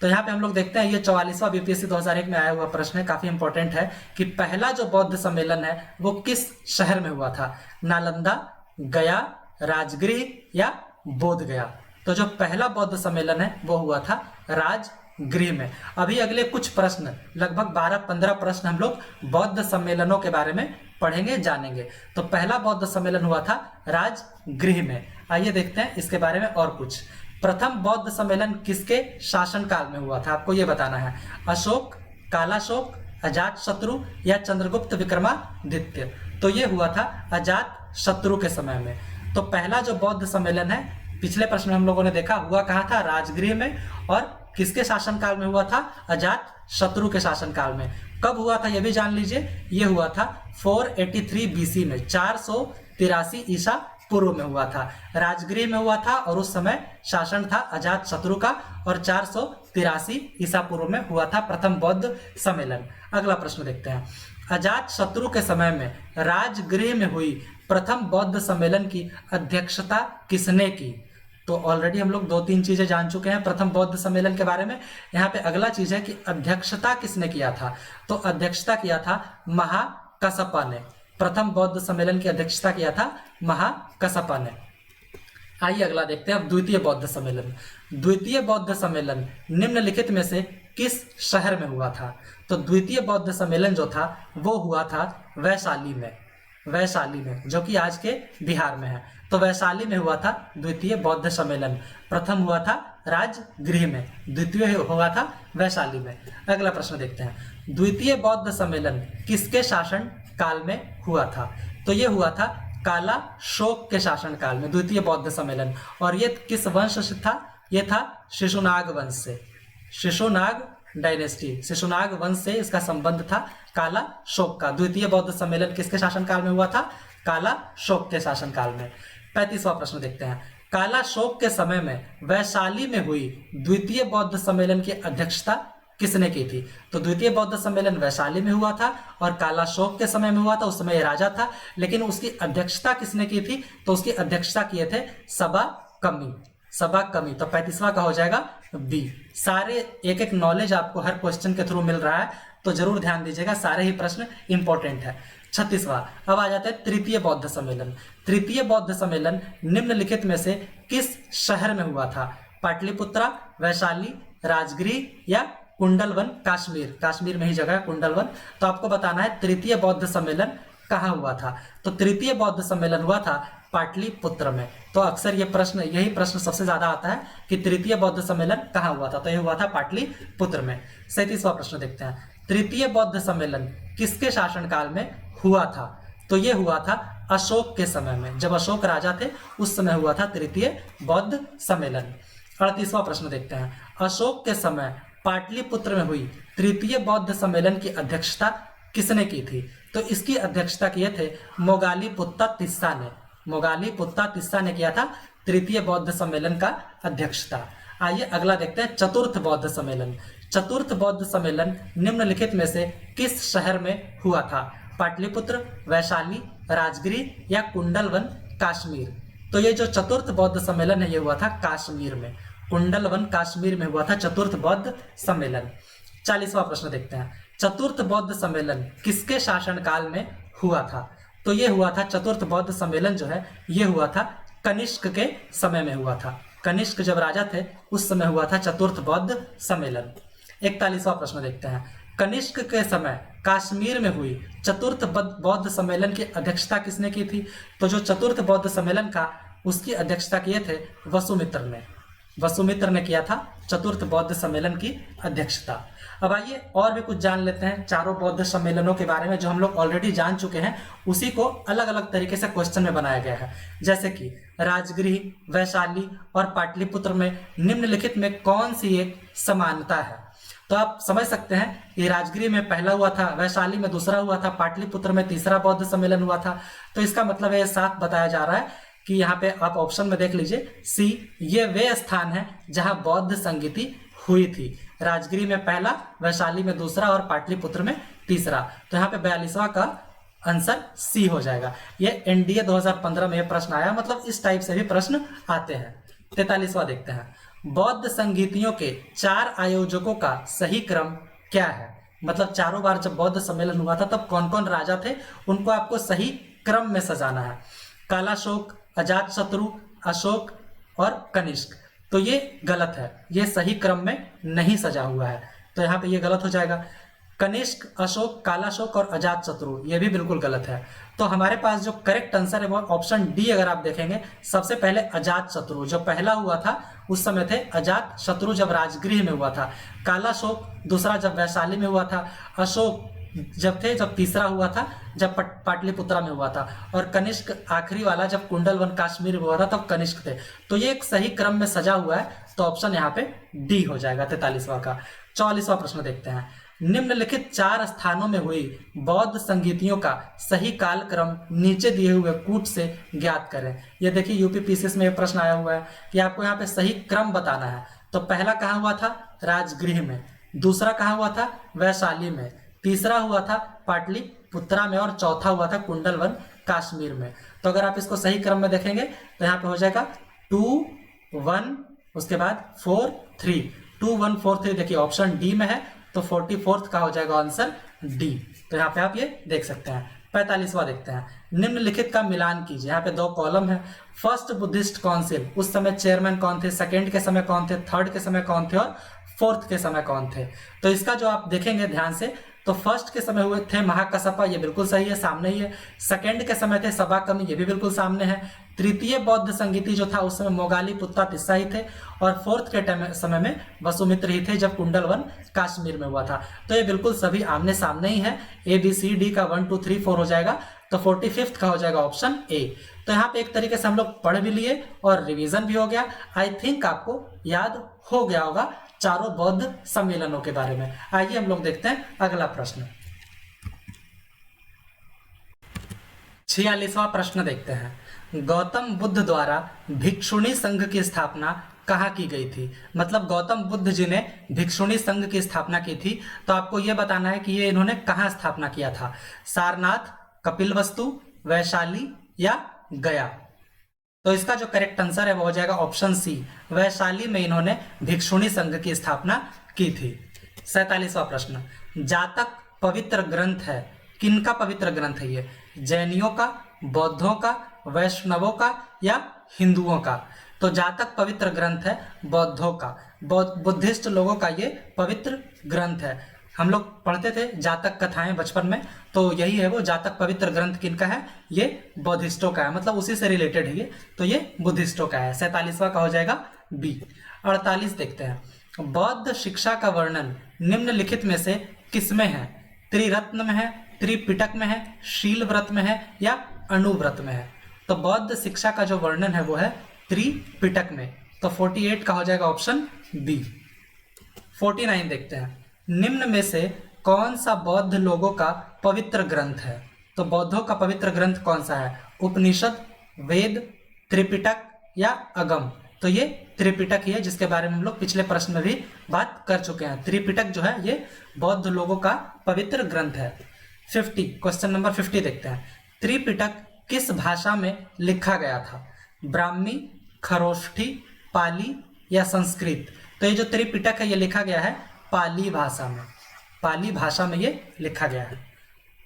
तो यहाँ पे हम लोग देखते हैं, ये 44वां बीपीएससी 2001 में आया हुआ प्रश्न है, काफी इंपॉर्टेंट है कि पहला जो बौद्ध सम्मेलन है वो किस शहर में हुआ था? नालंदा, गया, राजगृह या बोध गया? तो जो पहला बौद्ध सम्मेलन है वो हुआ था राजगृह में। अभी अगले कुछ प्रश्न, लगभग 12-15 प्रश्न हम लोग बौद्ध सम्मेलनों के बारे में पढ़ेंगे, जानेंगे। तो पहला बौद्ध सम्मेलन हुआ था राजगृह में। आइए देखते हैं इसके बारे में और कुछ। प्रथम बौद्ध सम्मेलन किसके शासनकाल में हुआ था? आपको यह बताना है। अशोक, कालाशोक, अजात शत्रु या चंद्रगुप्त विक्रमादित्य? तो ये हुआ था अजात शत्रु के समय में। तो पहला जो बौद्ध सम्मेलन है, पिछले प्रश्न में हम लोगों ने देखा, हुआ कहाँ था? राजगृह में। और किसके शासनकाल में हुआ था? अजात शत्रु के शासनकाल में। कब हुआ था ये भी जान लीजिए, ये हुआ था 483 बीसी में, 483 ईसा पूर्व में हुआ था। राजगृह में हुआ था और उस समय शासन था अजात शत्रु का, और 483 ईसा पूर्व में हुआ था प्रथम बौद्ध सम्मेलन। अगला प्रश्न देखते हैं, अजात शत्रु के समय में राजगृह में हुई प्रथम बौद्ध सम्मेलन की अध्यक्षता किसने की? तो ऑलरेडी हम लोग 2-3 चीजें जान चुके हैं प्रथम बौद्ध सम्मेलन के बारे में। यहाँ पे अगला चीज है कि अध्यक्षता किसने किया था? तो अध्यक्षता किया था महाकसपा ने। प्रथम बौद्ध सम्मेलन की अध्यक्षता किया था महाकसपा ने। आइए अगला देखते हैं अब, द्वितीय बौद्ध सम्मेलन। द्वितीय बौद्ध सम्मेलन निम्नलिखित में से किस शहर में हुआ था? तो द्वितीय बौद्ध सम्मेलन जो था वो हुआ था वैशाली में। वैशाली में, जो कि आज के बिहार में है। तो वैशाली में हुआ था द्वितीय बौद्ध सम्मेलन। प्रथम हुआ था राजगृह में, द्वितीय हुआ था वैशाली में। अगला प्रश्न देखते हैं, द्वितीय बौद्ध सम्मेलन किसके शासन काल में हुआ था? तो ये हुआ था काला शोक के शासन काल में, द्वितीय बौद्ध सम्मेलन। और ये किस वंश से था? ये था शिशुनाग वंश से। शिशुनाग डायनेस्टी, शिशुनाग वंश से इसका संबंध था काला शोक का। द्वितीय बौद्ध सम्मेलन किसके शासनकाल में हुआ था? काला शोक के शासनकाल में। 35वां प्रश्न देखते हैं, काला शोक के समय में वैशाली में हुई द्वितीय बौद्ध सम्मेलन की अध्यक्षता किसने की थी? तो द्वितीय बौद्ध सम्मेलन वैशाली में हुआ था और काला शोक के समय में हुआ था। उस समय राजा था, लेकिन उसकी अध्यक्षता किसने की थी? तो उसकी अध्यक्षता किए थे सबा कमी। सबा कमी। तो 35वां का हो जाएगा बी। सारे एक एक नॉलेज आपको हर क्वेश्चन के थ्रू मिल रहा है, तो जरूर ध्यान दीजिएगा, सारे ही प्रश्न इंपॉर्टेंट है। 36वां, अब आ जाते हैं तृतीय बौद्ध सम्मेलन। तृतीय बौद्ध सम्मेलन निम्नलिखित में से किस शहर में हुआ था? पाटलिपुत्रा, वैशाली, राजगृह या कुंडलवन काश्मीर? काश्मीर में ही जगह है कुंडलवन। तो आपको बताना है तृतीय बौद्ध सम्मेलन कहाँ हुआ था। तो तृतीय बौद्ध सम्मेलन हुआ था पाटलिपुत्र में। तो अक्सर यही प्रश्न सबसे ज्यादा आता है कि तृतीय बौद्ध सम्मेलन कहाँ हुआ था? तो यह हुआ था पाटलिपुत्र में। 37वां प्रश्न देखते हैं, तृतीय बौद्ध सम्मेलन किसके शासनकाल में हुआ था? तो यह हुआ था अशोक के समय में, जब अशोक राजा थे उस समय हुआ था तृतीय बौद्ध सम्मेलन। 38वां प्रश्न देखते हैं, अशोक के समय पाटलिपुत्र में हुई तृतीय बौद्ध सम्मेलन की अध्यक्षता किसने की थी? तो इसकी अध्यक्षता किए थे मोगालीपुत्ता तिस्सा ने। मोगालीपुत्ता तिस्सा ने किया था तृतीय बौद्ध सम्मेलन का अध्यक्षता। आइए अगला देखते हैं चतुर्थ बौद्ध सम्मेलन। चतुर्थ बौद्ध सम्मेलन निम्नलिखित में से किस शहर में हुआ था? पाटलिपुत्र, वैशाली, राजगृह या कुंडलवन काश्मीर? तो ये जो चतुर्थ बौद्ध सम्मेलन है ये हुआ था काश्मीर में, कुंडलवन काश्मीर में हुआ था चतुर्थ बौद्ध सम्मेलन। 40वां प्रश्न देखते हैं, चतुर्थ बौद्ध सम्मेलन किसके शासनकाल में हुआ था? तो ये हुआ था चतुर्थ बौद्ध सम्मेलन जो है ये हुआ था कनिष्क के समय में हुआ था। कनिष्क जब राजा थे उस समय हुआ था चतुर्थ बौद्ध सम्मेलन। 41वां प्रश्न देखते हैं, कनिष्क के समय कश्मीर में हुई चतुर्थ बौद्ध सम्मेलन की अध्यक्षता किसने की थी? तो जो चतुर्थ बौद्ध सम्मेलन का उसकी अध्यक्षता किए थे वसुमित्र ने। वसुमित्र ने किया था चतुर्थ बौद्ध सम्मेलन की अध्यक्षता। अब आइए और भी कुछ जान लेते हैं चारों बौद्ध सम्मेलनों के बारे में, जो हम लोग ऑलरेडी जान चुके हैं, उसी को अलग अलग तरीके से क्वेश्चन में बनाया गया है। जैसे कि राजगृह, वैशाली और पाटलिपुत्र में निम्नलिखित में कौन सी एक समानता है? तो आप समझ सकते हैं ये राजगृह में पहला हुआ था, वैशाली में दूसरा हुआ था, पाटलिपुत्र में तीसरा बौद्ध सम्मेलन हुआ था। तो इसका मतलब है साफ बताया जा रहा है कि यहाँ पे आप ऑप्शन में देख लीजिए सी, ये वे स्थान है जहां बौद्ध संगीति हुई थी। राजगृह में पहला, वैशाली में दूसरा और पाटलिपुत्र में तीसरा। तो यहाँ पे 42वां का आंसर सी हो जाएगा। ये एनडीए 2015 में ये प्रश्न आया, मतलब इस टाइप से भी प्रश्न आते हैं। 43वां देखते हैं, बौद्ध संगीतियों के 4 आयोजकों का सही क्रम क्या है? मतलब चारों बार जब बौद्ध सम्मेलन हुआ था तब कौन कौन राजा थे, उनको आपको सही क्रम में सजाना है। कालाशोक, अजातशत्रु, अशोक और कनिष्क। तो ये गलत है, ये सही क्रम में नहीं सजा हुआ है, तो यहाँ पे ये गलत हो जाएगा। कनिष्क, अशोक, कालाशोक और अजातशत्रु ये भी बिल्कुल गलत है। तो हमारे पास जो करेक्ट आंसर है वो ऑप्शन डी। अगर आप देखेंगे सबसे पहले अजातशत्रु जो पहला हुआ था उस समय थे, अजातशत्रु जब राजगृह में हुआ था, कालाशोक दूसरा जब वैशाली में हुआ था, अशोक जब तीसरा हुआ था जब पाटलिपुत्रा में हुआ था, और कनिष्क आखिरी वाला जब कुंडलवन कश्मीर में हुआ था तब कनिष्क थे। तो ये एक सही क्रम में सजा हुआ है, तो ऑप्शन यहाँ पे डी हो जाएगा 43वां का। 44वां प्रश्न देखते हैं, निम्नलिखित 4 स्थानों में हुई बौद्ध संगीतियों का सही कालक्रम नीचे दिए हुए कूट से ज्ञात करें। ये देखिए यूपीपीसीएस में ये प्रश्न आया हुआ है कि आपको यहाँ पे सही क्रम बताना है। तो पहला कहाँ हुआ था? राजगृह में। दूसरा कहाँ हुआ था? वैशाली में। तीसरा हुआ था पाटलिपुत्रा में और चौथा हुआ था कुंडलवन कश्मीर में। तो अगर आप इसको सही क्रम में देखेंगे तो यहाँ पे हो जाएगा 2, 1, उसके बाद 4, 3। 2, 1, 4, 3 देखिए ऑप्शन डी में है, तो 44th का हो जाएगा आंसर डी। तो यहाँ पे आप ये देख सकते हैं। 45वां देखते हैं, निम्नलिखित का मिलान कीजिए। यहाँ पे 2 कॉलम है। फर्स्ट बुद्धिस्ट काउंसिल, उस समय चेयरमैन कौन थे? सेकंड के समय कौन थे? थर्ड के समय कौन थे? और फोर्थ के समय कौन थे? तो इसका जो आप देखेंगे ध्यान से, तो फर्स्ट के समय हुए थे महाकसपा, ये बिल्कुल सही है, सामने ही है। सेकंड के समय थे सबाकमी, ये भी बिल्कुल सामने है। तृतीय बौद्ध संगीति जो था उस समय मोगाली पुत्ता तिस्सा ही थे, और फोर्थ के समय में वसुमित्र ही थे जब कुंडलवन कश्मीर में हुआ था। तो ये बिल्कुल सभी आमने सामने ही है। ए बी सी डी का 1 2 3 4 हो जाएगा, तो 45th का हो जाएगा ऑप्शन ए। तो यहाँ पे एक तरीके से हम लोग पढ़ भी लिए और रिवीजन भी हो गया। आई थिंक आपको याद हो गया होगा चारों बौद्ध सम्मेलनों के बारे में। आइए हम लोग देखते हैं अगला प्रश्न। 46वां प्रश्न देखते हैं, गौतम बुद्ध द्वारा भिक्षुणी संघ की स्थापना कहाँ की गई थी? मतलब गौतम बुद्ध जी ने भिक्षुणी संघ की स्थापना की थी, तो आपको यह बताना है कि ये इन्होंने कहाँ स्थापना किया था। सारनाथ, कपिलवस्तु, वैशाली या गया? तो इसका जो करेक्ट आंसर है वो हो जाएगा ऑप्शन सी, वैशाली में इन्होंने भिक्षुणी संघ की स्थापना की थी। 47वां प्रश्न, जातक पवित्र ग्रंथ है, किनका पवित्र ग्रंथ है ये? जैनियों का, बौद्धों का, वैष्णवों का या हिंदुओं का? तो जातक पवित्र ग्रंथ है बौद्धों का, बुद्धिस्ट लोगों का ये पवित्र ग्रंथ है। हम लोग पढ़ते थे जातक कथाएं बचपन में, तो यही है वो जातक पवित्र ग्रंथ किनका है? ये बौद्धिस्टों का है, मतलब उसी से रिलेटेड है ये, तो ये बुद्धिस्टों का है। 47वां का हो जाएगा बी। 48 देखते हैं, बौद्ध शिक्षा का वर्णन निम्नलिखित में से किसमें है? त्रिरत्न में है, त्रिपिटक में है, शील व्रत में है या अणुव्रत में है? तो बौद्ध शिक्षा का जो वर्णन है वो है त्रिपिटक में, तो 48 का हो जाएगा ऑप्शन बी। 49 देखते हैं, निम्न में से कौन सा बौद्ध लोगों का पवित्र ग्रंथ है? तो बौद्धों का पवित्र ग्रंथ कौन सा है? उपनिषद, वेद, त्रिपिटक या अगम? तो ये त्रिपिटक ही है, जिसके बारे में हम लोग पिछले प्रश्न में भी बात कर चुके हैं। त्रिपिटक जो है ये बौद्ध लोगों का पवित्र ग्रंथ है। 50, क्वेश्चन नंबर 50 देखते हैं, त्रिपिटक किस भाषा में लिखा गया था? ब्राह्मी, खरोष्ठी, पाली या संस्कृत? तो ये जो त्रिपिटक है ये लिखा गया है पाली भाषा में, पाली भाषा में ये लिखा गया है।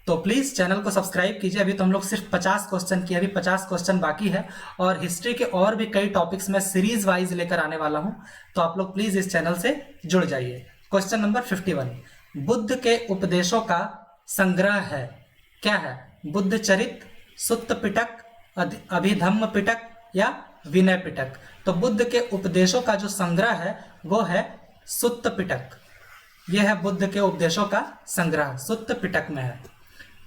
तो प्लीज़ चैनल को सब्सक्राइब कीजिए। अभी तो हम लोग सिर्फ 50 क्वेश्चन किए, अभी 50 क्वेश्चन बाकी है, और हिस्ट्री के और भी कई टॉपिक्स में सीरीज वाइज लेकर आने वाला हूं, तो आप लोग प्लीज़ इस चैनल से जुड़ जाइए। क्वेश्चन नंबर 51, बुद्ध के उपदेशों का संग्रह है, क्या है? बुद्ध चरित, सुत्त पिटक, अभिधम्म पिटक या विनय पिटक? तो बुद्ध के उपदेशों का जो संग्रह है वो है सुत्त पिटक। यह है बुद्ध के उपदेशों का संग्रह, सुत्त पिटक में है।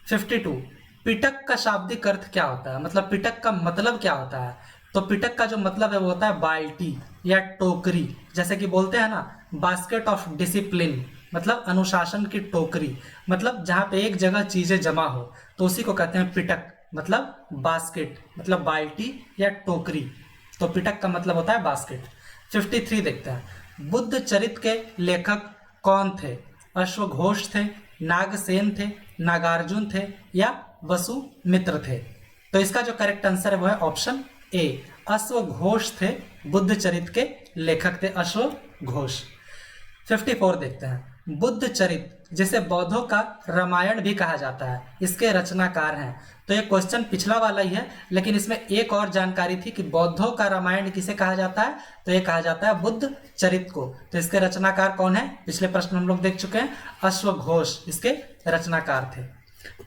52, पिटक का शाब्दिक अर्थ क्या होता है, मतलब पिटक का मतलब क्या होता है। तो पिटक का जो मतलब है वो होता है बाल्टी या टोकरी, जैसे कि बोलते हैं ना बास्केट ऑफ डिसिप्लिन, मतलब अनुशासन की टोकरी, मतलब जहाँ पे एक जगह चीजें जमा हो तो उसी को कहते हैं पिटक, मतलब बास्केट, मतलब बाल्टी या टोकरी। तो पिटक का मतलब होता है बास्केट। 53 देखते हैं, बुद्ध चरित के लेखक कौन थे। अश्वघोष थे, नागसेन थे, नागार्जुन थे या वसुमित्र थे। तो इसका जो करेक्ट आंसर है वो है ऑप्शन ए, अश्वघोष थे बुद्ध चरित के लेखक थे, अश्वघोष। 54 देखते हैं, बुद्ध चरित जिसे बौद्धों का रामायण भी कहा जाता है, इसके रचनाकार हैं। तो ये क्वेश्चन पिछला वाला ही है, लेकिन इसमें एक और जानकारी थी कि बौद्धों का रामायण किसे कहा जाता है, तो ये कहा जाता है बुद्ध चरित को। तो इसके रचनाकार कौन है, पिछले प्रश्न हम लोग देख चुके हैं, अश्वघोष इसके रचनाकार थे।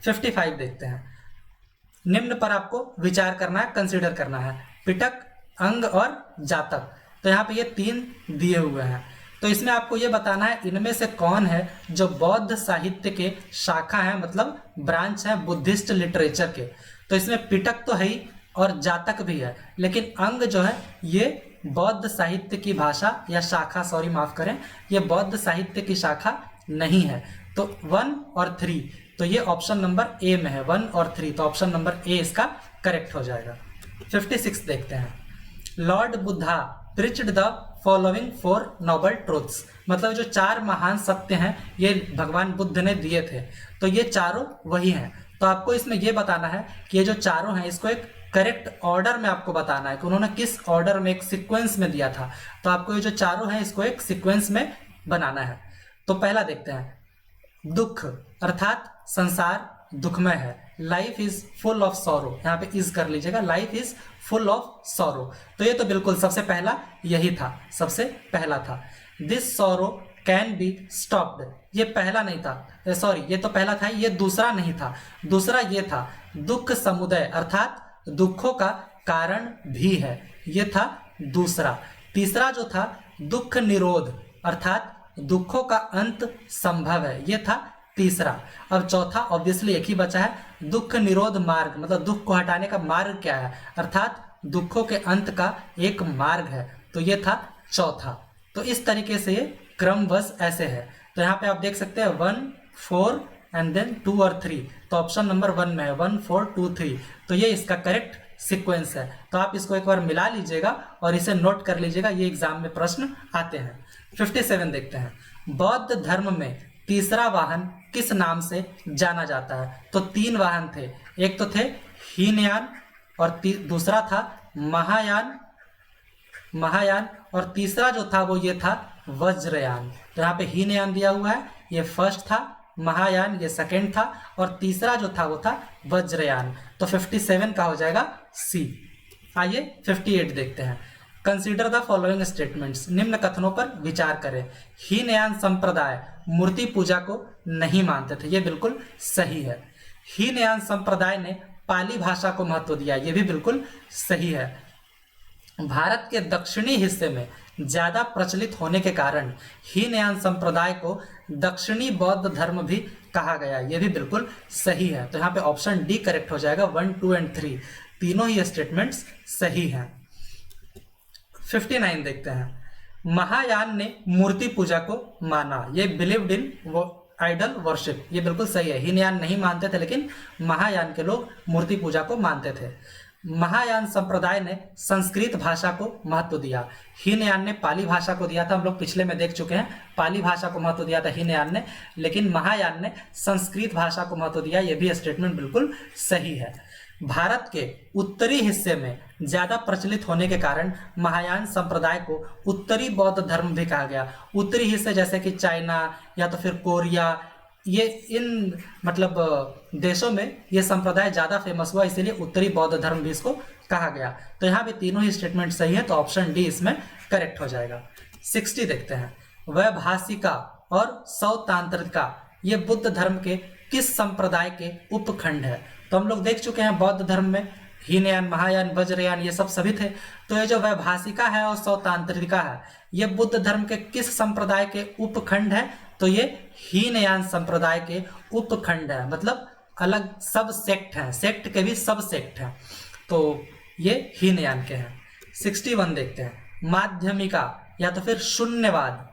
55 देखते हैं, निम्न पर आपको विचार करना है, कंसीडर करना है, पिटक, अंग और जातक। तो यहाँ पे ये 3 दिए हुए हैं, तो इसमें आपको ये बताना है इनमें से कौन है जो बौद्ध साहित्य के शाखा है, मतलब ब्रांच है बुद्धिस्ट लिटरेचर के। तो इसमें पिटक तो है ही और जातक भी है, लेकिन अंग जो है ये बौद्ध साहित्य की भाषा या शाखा, सॉरी माफ करें, ये बौद्ध साहित्य की शाखा नहीं है। तो 1 और 3, तो ये ऑप्शन नंबर ए में है, 1 और 3, तो ऑप्शन नंबर ए इसका करेक्ट हो जाएगा। 56 देखते हैं, lord Buddha preached the following 4 noble truths, मतलब जो 4 महान सत्य हैं ये भगवान बुद्ध ने दिए थे। तो ये चारों वही हैं। तो आपको इसमें ये बताना है कि ये जो चारों हैं इसको एक करेक्ट ऑर्डर में आपको बताना है कि उन्होंने किस ऑर्डर में, एक सीक्वेंस में दिया था। तो आपको ये जो चारों हैं इसको एक सीक्वेंस में बनाना है। तो पहला देखते हैं, दुख अर्थात संसार दुखमय है, life is full of sorrow, यहाँ पे इज कर लीजिएगा, life is full of sorrow. तो ये तो बिल्कुल सबसे पहला यही था, सबसे पहला था। This sorrow can be stopped, ये पहला नहीं था, सॉरी ये तो पहला था, ये दूसरा नहीं था। दूसरा ये था दुख समुदय अर्थात दुखों का कारण भी है, ये था दूसरा। तीसरा जो था दुख निरोध अर्थात दुखों का अंत संभव है, ये था तीसरा। अब चौथा ऑब्वियसली एक ही बचा है, दुख निरोध मार्ग, मतलब दुख को हटाने का मार्ग क्या है, अर्थात दुखों के अंत का एक मार्ग है, तो ये था चौथा। तो इस तरीके से ये क्रमवश ऐसे है। तो यहाँ पे आप देख सकते हैं 1, 4 एंड देन 2 और 3, तो ऑप्शन नंबर 1 में है 1, 4, 2, 3, तो ये इसका करेक्ट सीक्वेंस है। तो आप इसको एक बार मिला लीजिएगा और इसे नोट कर लीजिएगा, ये एग्जाम में प्रश्न आते हैं। 57 देखते हैं, बौद्ध धर्म में तीसरा वाहन किस नाम से जाना जाता है। तो 3 वाहन थे, एक तो थे हीनयान और दूसरा था महायान और तीसरा जो था वो ये था वज्रयान। तो यहाँ पे हीनयान दिया हुआ है, ये फर्स्ट था, महायान ये सेकंड था और तीसरा जो था वो था वज्रयान। तो 57 का हो जाएगा सी। आइए 58 देखते हैं, कंसीडर द फॉलोइंग स्टेटमेंट्स, निम्न कथनों पर विचार करें। हीनयान संप्रदाय मूर्ति पूजा को नहीं मानते थे, ये बिल्कुल सही है। हीनयान संप्रदाय ने पाली भाषा को महत्व दिया, ये भी बिल्कुल सही है। भारत के दक्षिणी हिस्से में ज्यादा प्रचलित होने के कारण हीनयान संप्रदाय को दक्षिणी बौद्ध धर्म भी कहा गया, ये भी बिल्कुल सही है। तो यहाँ पे ऑप्शन डी करेक्ट हो जाएगा, 1, 2 एंड 3 तीनों ही स्टेटमेंट्स सही हैं। 59 देखते हैं, महायान ने मूर्ति पूजा को माना, ये बिलीव्ड इन आइडल वर्शिप, ये बिल्कुल सही है। हीनयान नहीं मानते थे लेकिन महायान के लोग मूर्ति पूजा को मानते थे। महायान संप्रदाय ने संस्कृत भाषा को महत्व दिया, हीनयान ने पाली भाषा को दिया था, हम लोग पिछले में देख चुके हैं, पाली भाषा को महत्व दिया था हीनयान ने, लेकिन महायान ने संस्कृत भाषा को महत्व दिया, यह भी स्टेटमेंट बिल्कुल सही है। भारत के उत्तरी हिस्से में ज्यादा प्रचलित होने के कारण महायान संप्रदाय को उत्तरी बौद्ध धर्म भी कहा गया। उत्तरी हिस्से जैसे कि चाइना या तो फिर कोरिया, ये इन मतलब देशों में ये संप्रदाय ज्यादा फेमस हुआ, इसीलिए उत्तरी बौद्ध धर्म भी इसको कहा गया। तो यहाँ पे तीनों ही स्टेटमेंट सही है, तो ऑप्शन डी इसमें करेक्ट हो जाएगा। 60 देखते हैं, वैभाषिका और सौतांत्रिका ये बुद्ध धर्म के किस संप्रदाय के उपखंड है। तो हम लोग देख चुके हैं बौद्ध धर्म में हीनयान, महायान, वज्रयान ये सब सभी थे। तो ये जो वैभाषिका है और सौतांत्रिका है ये बुद्ध धर्म के किस संप्रदाय के उपखंड है, तो ये हीनयान संप्रदाय के उपखंड है, मतलब अलग सब सेक्ट हैं, सेक्ट के भी सब सेक्ट हैं, तो ये हीनयान के हैं। 61 देखते हैं, माध्यमिका या तो फिर शून्यवाद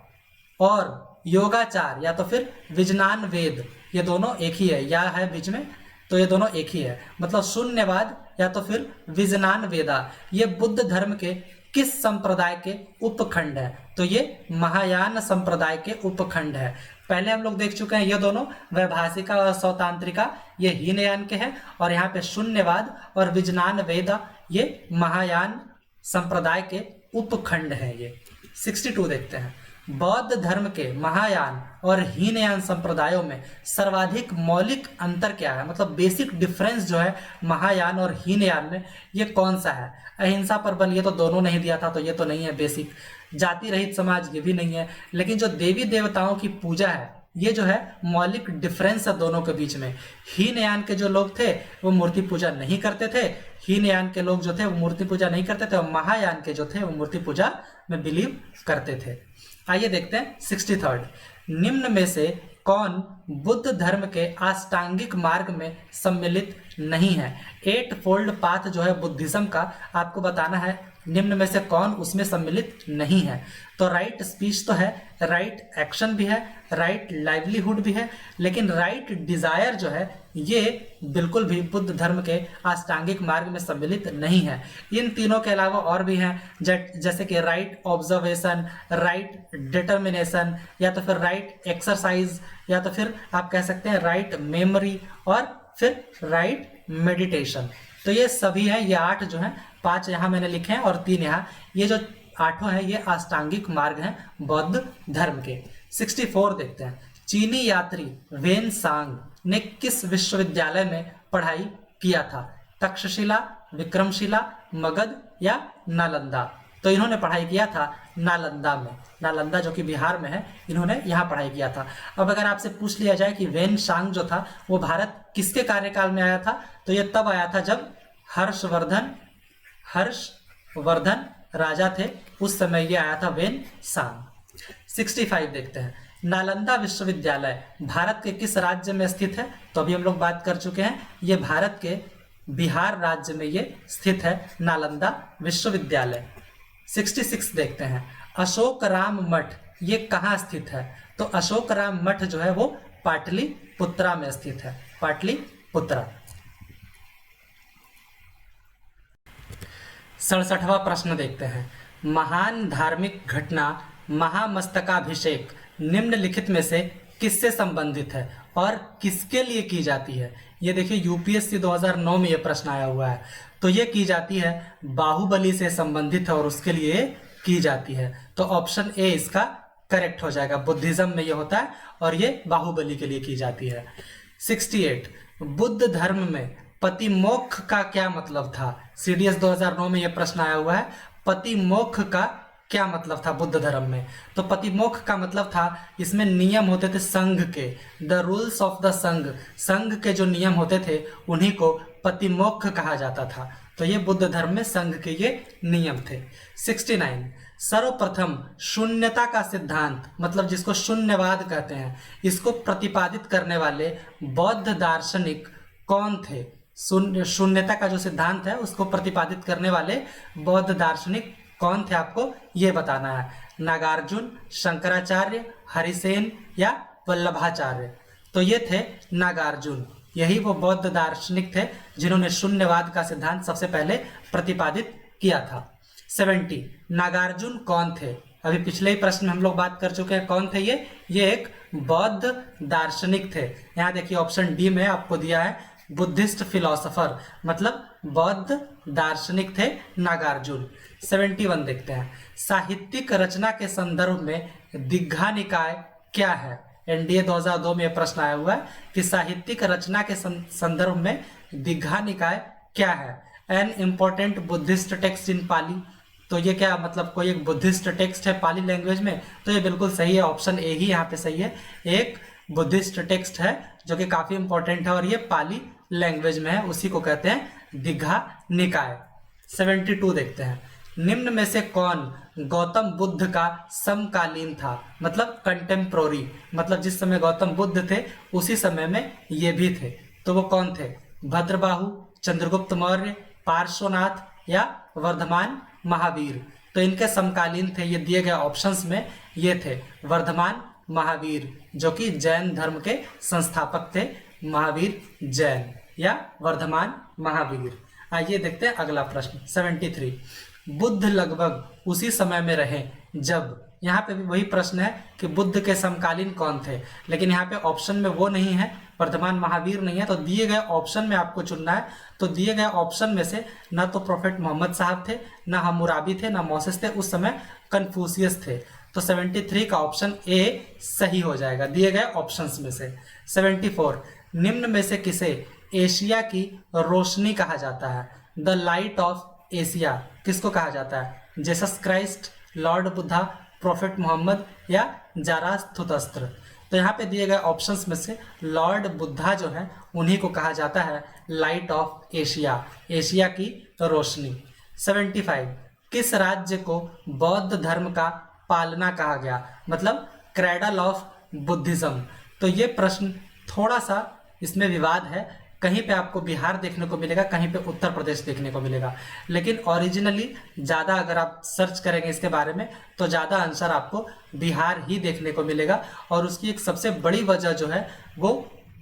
और योगाचार या तो फिर विजनान वेद, ये दोनों एक ही है, या है बीच में, तो ये दोनों एक ही है, मतलब शून्यवाद या तो फिर विजनान वेदा, ये बुद्ध धर्म के किस संप्रदाय के उपखंड है? तो ये महायान संप्रदाय के उपखंड है। पहले हम लोग देख चुके हैं ये दोनों, वैभाषिका और सौतांत्रिका ये हीनयान के हैं, और यहाँ पे शून्यवाद और विजनान वेदा ये महायान संप्रदाय के उपखंड है ये। 62 देखते हैं, बौद्ध धर्म के महायान और हीनयान संप्रदायों में सर्वाधिक मौलिक अंतर क्या है, मतलब बेसिक डिफरेंस जो है महायान और हीनयान में, ये कौन सा है? अहिंसा पर बल, ये तो दोनों नहीं दिया था, तो ये तो नहीं है बेसिक। जाति रहित समाज, ये भी नहीं है। लेकिन जो देवी देवताओं की पूजा है, ये जो है मौलिक डिफरेंस है दोनों के बीच में। हीनयान के जो लोग थे वो मूर्ति पूजा नहीं करते थे, हीनयान के लोग जो थे वो मूर्ति पूजा नहीं करते थे, और महायान के जो थे वो मूर्ति पूजा में बिलीव करते थे। आइए देखते हैं 63, निम्न में से कौन बुद्ध धर्म के अष्टांगिक मार्ग में सम्मिलित नहीं है? 8 फोल्ड पाथ जो है बुद्धिज्म का, आपको बताना है निम्न में से कौन उसमें सम्मिलित नहीं है। तो राइट स्पीच तो है, राइट एक्शन भी है, राइट लाइवलीहुड भी है, लेकिन राइट डिजायर जो है ये बिल्कुल भी बुद्ध धर्म के अष्टांगिक मार्ग में सम्मिलित नहीं है। इन तीनों के अलावा और भी हैं, जैसे कि राइट ऑब्जर्वेशन, राइट डिटर्मिनेशन, या तो फिर राइट एक्सरसाइज, या तो फिर आप कह सकते हैं राइट मेमोरी, और फिर राइट मेडिटेशन। तो ये सभी हैं, ये 8 जो हैं, 5 यहाँ मैंने लिखे हैं और 3 यहाँ, ये जो 8 हैं ये अष्टांगिक मार्ग हैं बौद्ध धर्म के। 64 देखते हैं, चीनी यात्री वेन सांग ने किस विश्वविद्यालय में पढ़ाई किया था? तक्षशिला, विक्रमशिला, मगध या नालंदा? तो इन्होंने पढ़ाई किया था नालंदा में, नालंदा जो कि बिहार में है, इन्होंने यहाँ पढ़ाई किया था। अब अगर आपसे पूछ लिया जाए कि वेन सांग जो था वो भारत किसके कार्यकाल में आया था, तो ये तब आया था जब हर्षवर्धन राजा थे, उस समय ये आया था वेन सांग। 65 देखते हैं, नालंदा विश्वविद्यालय भारत के किस राज्य में स्थित है? तो अभी हम लोग बात कर चुके हैं, ये भारत के बिहार राज्य में ये स्थित है नालंदा विश्वविद्यालय। 66 देखते हैं, अशोकराम मठ ये कहाँ स्थित है? तो अशोकराम मठ जो है वो पाटलिपुत्रा में स्थित है, पाटलिपुत्रा। 67वां प्रश्न देखते हैं, महान धार्मिक घटना महामस्तकाभिषेक निम्नलिखित में से किससे संबंधित है और किसके लिए की जाती है? ये देखिए यूपीएससी 2009 में ये प्रश्न आया हुआ है, तो ये की जाती है बाहुबली से संबंधित है और उसके लिए की जाती है। तो ऑप्शन ए इसका करेक्ट हो जाएगा, बुद्धिज्म में ये होता है और ये बाहुबली के लिए की जाती है। 68, बुद्ध धर्म में पति मोक्ष का क्या मतलब था? सीडीएस 2009 में ये प्रश्न आया हुआ है, पति मोक्ष का क्या मतलब था बुद्ध धर्म में? तो पति मोक्ष का मतलब था, इसमें नियम होते थे संघ के, द रूल्स ऑफ द संघ, संघ के जो नियम होते थे उन्हीं को पति मोक्ष कहा जाता था। तो ये बुद्ध धर्म में संघ के ये नियम थे। 69, सर्वप्रथम शून्यता का सिद्धांत, मतलब जिसको शून्यवाद कहते हैं, इसको प्रतिपादित करने वाले बौद्ध दार्शनिक कौन थे? शून्यता का जो सिद्धांत है उसको प्रतिपादित करने वाले बौद्ध दार्शनिक कौन थे, आपको ये बताना है। नागार्जुन, शंकराचार्य, हरिसेन या वल्लभाचार्य? तो ये थे नागार्जुन, यही वो बौद्ध दार्शनिक थे जिन्होंने शून्यवाद का सिद्धांत सबसे पहले प्रतिपादित किया था। 70, नागार्जुन कौन थे? अभी पिछले ही प्रश्न में हम लोग बात कर चुके हैं, कौन थे ये एक बौद्ध दार्शनिक थे। यहाँ देखिए ऑप्शन डी में आपको दिया है बुद्धिस्ट फिलोसोफर, मतलब बौद्ध दार्शनिक थे नागार्जुन। 71 देखते हैं, साहित्यिक रचना के संदर्भ में दिग्घा निकाय क्या है? एनडीए 2002 में प्रश्न आया हुआ है कि साहित्यिक रचना के संदर्भ में दिग्घा निकाय क्या है? An important Buddhist text in Pali, तो ये क्या मतलब कोई एक बुद्धिस्ट टेक्स्ट है पाली लैंग्वेज में? तो ये बिल्कुल सही है, ऑप्शन ए ही यहाँ पे सही है, एक बुद्धिस्ट टेक्स्ट है जो कि काफी इंपॉर्टेंट है और ये पाली लैंग्वेज में है, उसी को कहते हैं दिग्घा निकाय। 72 देखते हैं, निम्न में से कौन गौतम बुद्ध का समकालीन था, मतलब कंटेम्प्रोरी, मतलब जिस समय गौतम बुद्ध थे उसी समय में ये भी थे, तो वो कौन थे? भद्रबाहु, चंद्रगुप्त मौर्य, पार्श्वनाथ या वर्धमान महावीर। तो इनके समकालीन थे, ये दिए गए ऑप्शंस में ये थे वर्धमान महावीर, जो कि जैन धर्म के संस्थापक थे, महावीर जैन या वर्धमान महावीर। आइए देखते हैं अगला प्रश्न 73। बुद्ध लगभग उसी समय में रहे जब, यहाँ पे भी वही प्रश्न है कि बुद्ध के समकालीन कौन थे, लेकिन यहाँ पे ऑप्शन में वो नहीं है, वर्धमान महावीर नहीं है, तो दिए गए ऑप्शन में आपको चुनना है। तो दिए गए ऑप्शन में से ना तो प्रोफेट मोहम्मद साहब थे, ना हम्मुराबी थे, ना मोसेस थे, उस समय कन्फ्यूशियस थे। तो 73 का ऑप्शन ए सही हो जाएगा दिए गए ऑप्शंस में से। 74, निम्न में से किसे एशिया की रोशनी कहा जाता है? द लाइट ऑफ एशिया किसको कहा जाता है? Jesus Christ, lord Buddha, prophet Mohammed या जाराथुस्त्र। तो यहाँ पे दिए गए ऑप्शंस में से लॉर्ड बुद्धा जो है उन्हीं को कहा जाता है लाइट ऑफ एशिया, एशिया की रोशनी। 75, किस राज्य को बौद्ध धर्म का पालना कहा गया, मतलब क्रेडल ऑफ बुद्धिज्म? तो ये प्रश्न थोड़ा सा इसमें विवाद है, कहीं पे आपको बिहार देखने को मिलेगा, कहीं पे उत्तर प्रदेश देखने को मिलेगा, लेकिन ओरिजिनली ज़्यादा अगर आप सर्च करेंगे इसके बारे में तो ज़्यादा आंसर आपको बिहार ही देखने को मिलेगा। और उसकी एक सबसे बड़ी वजह जो है वो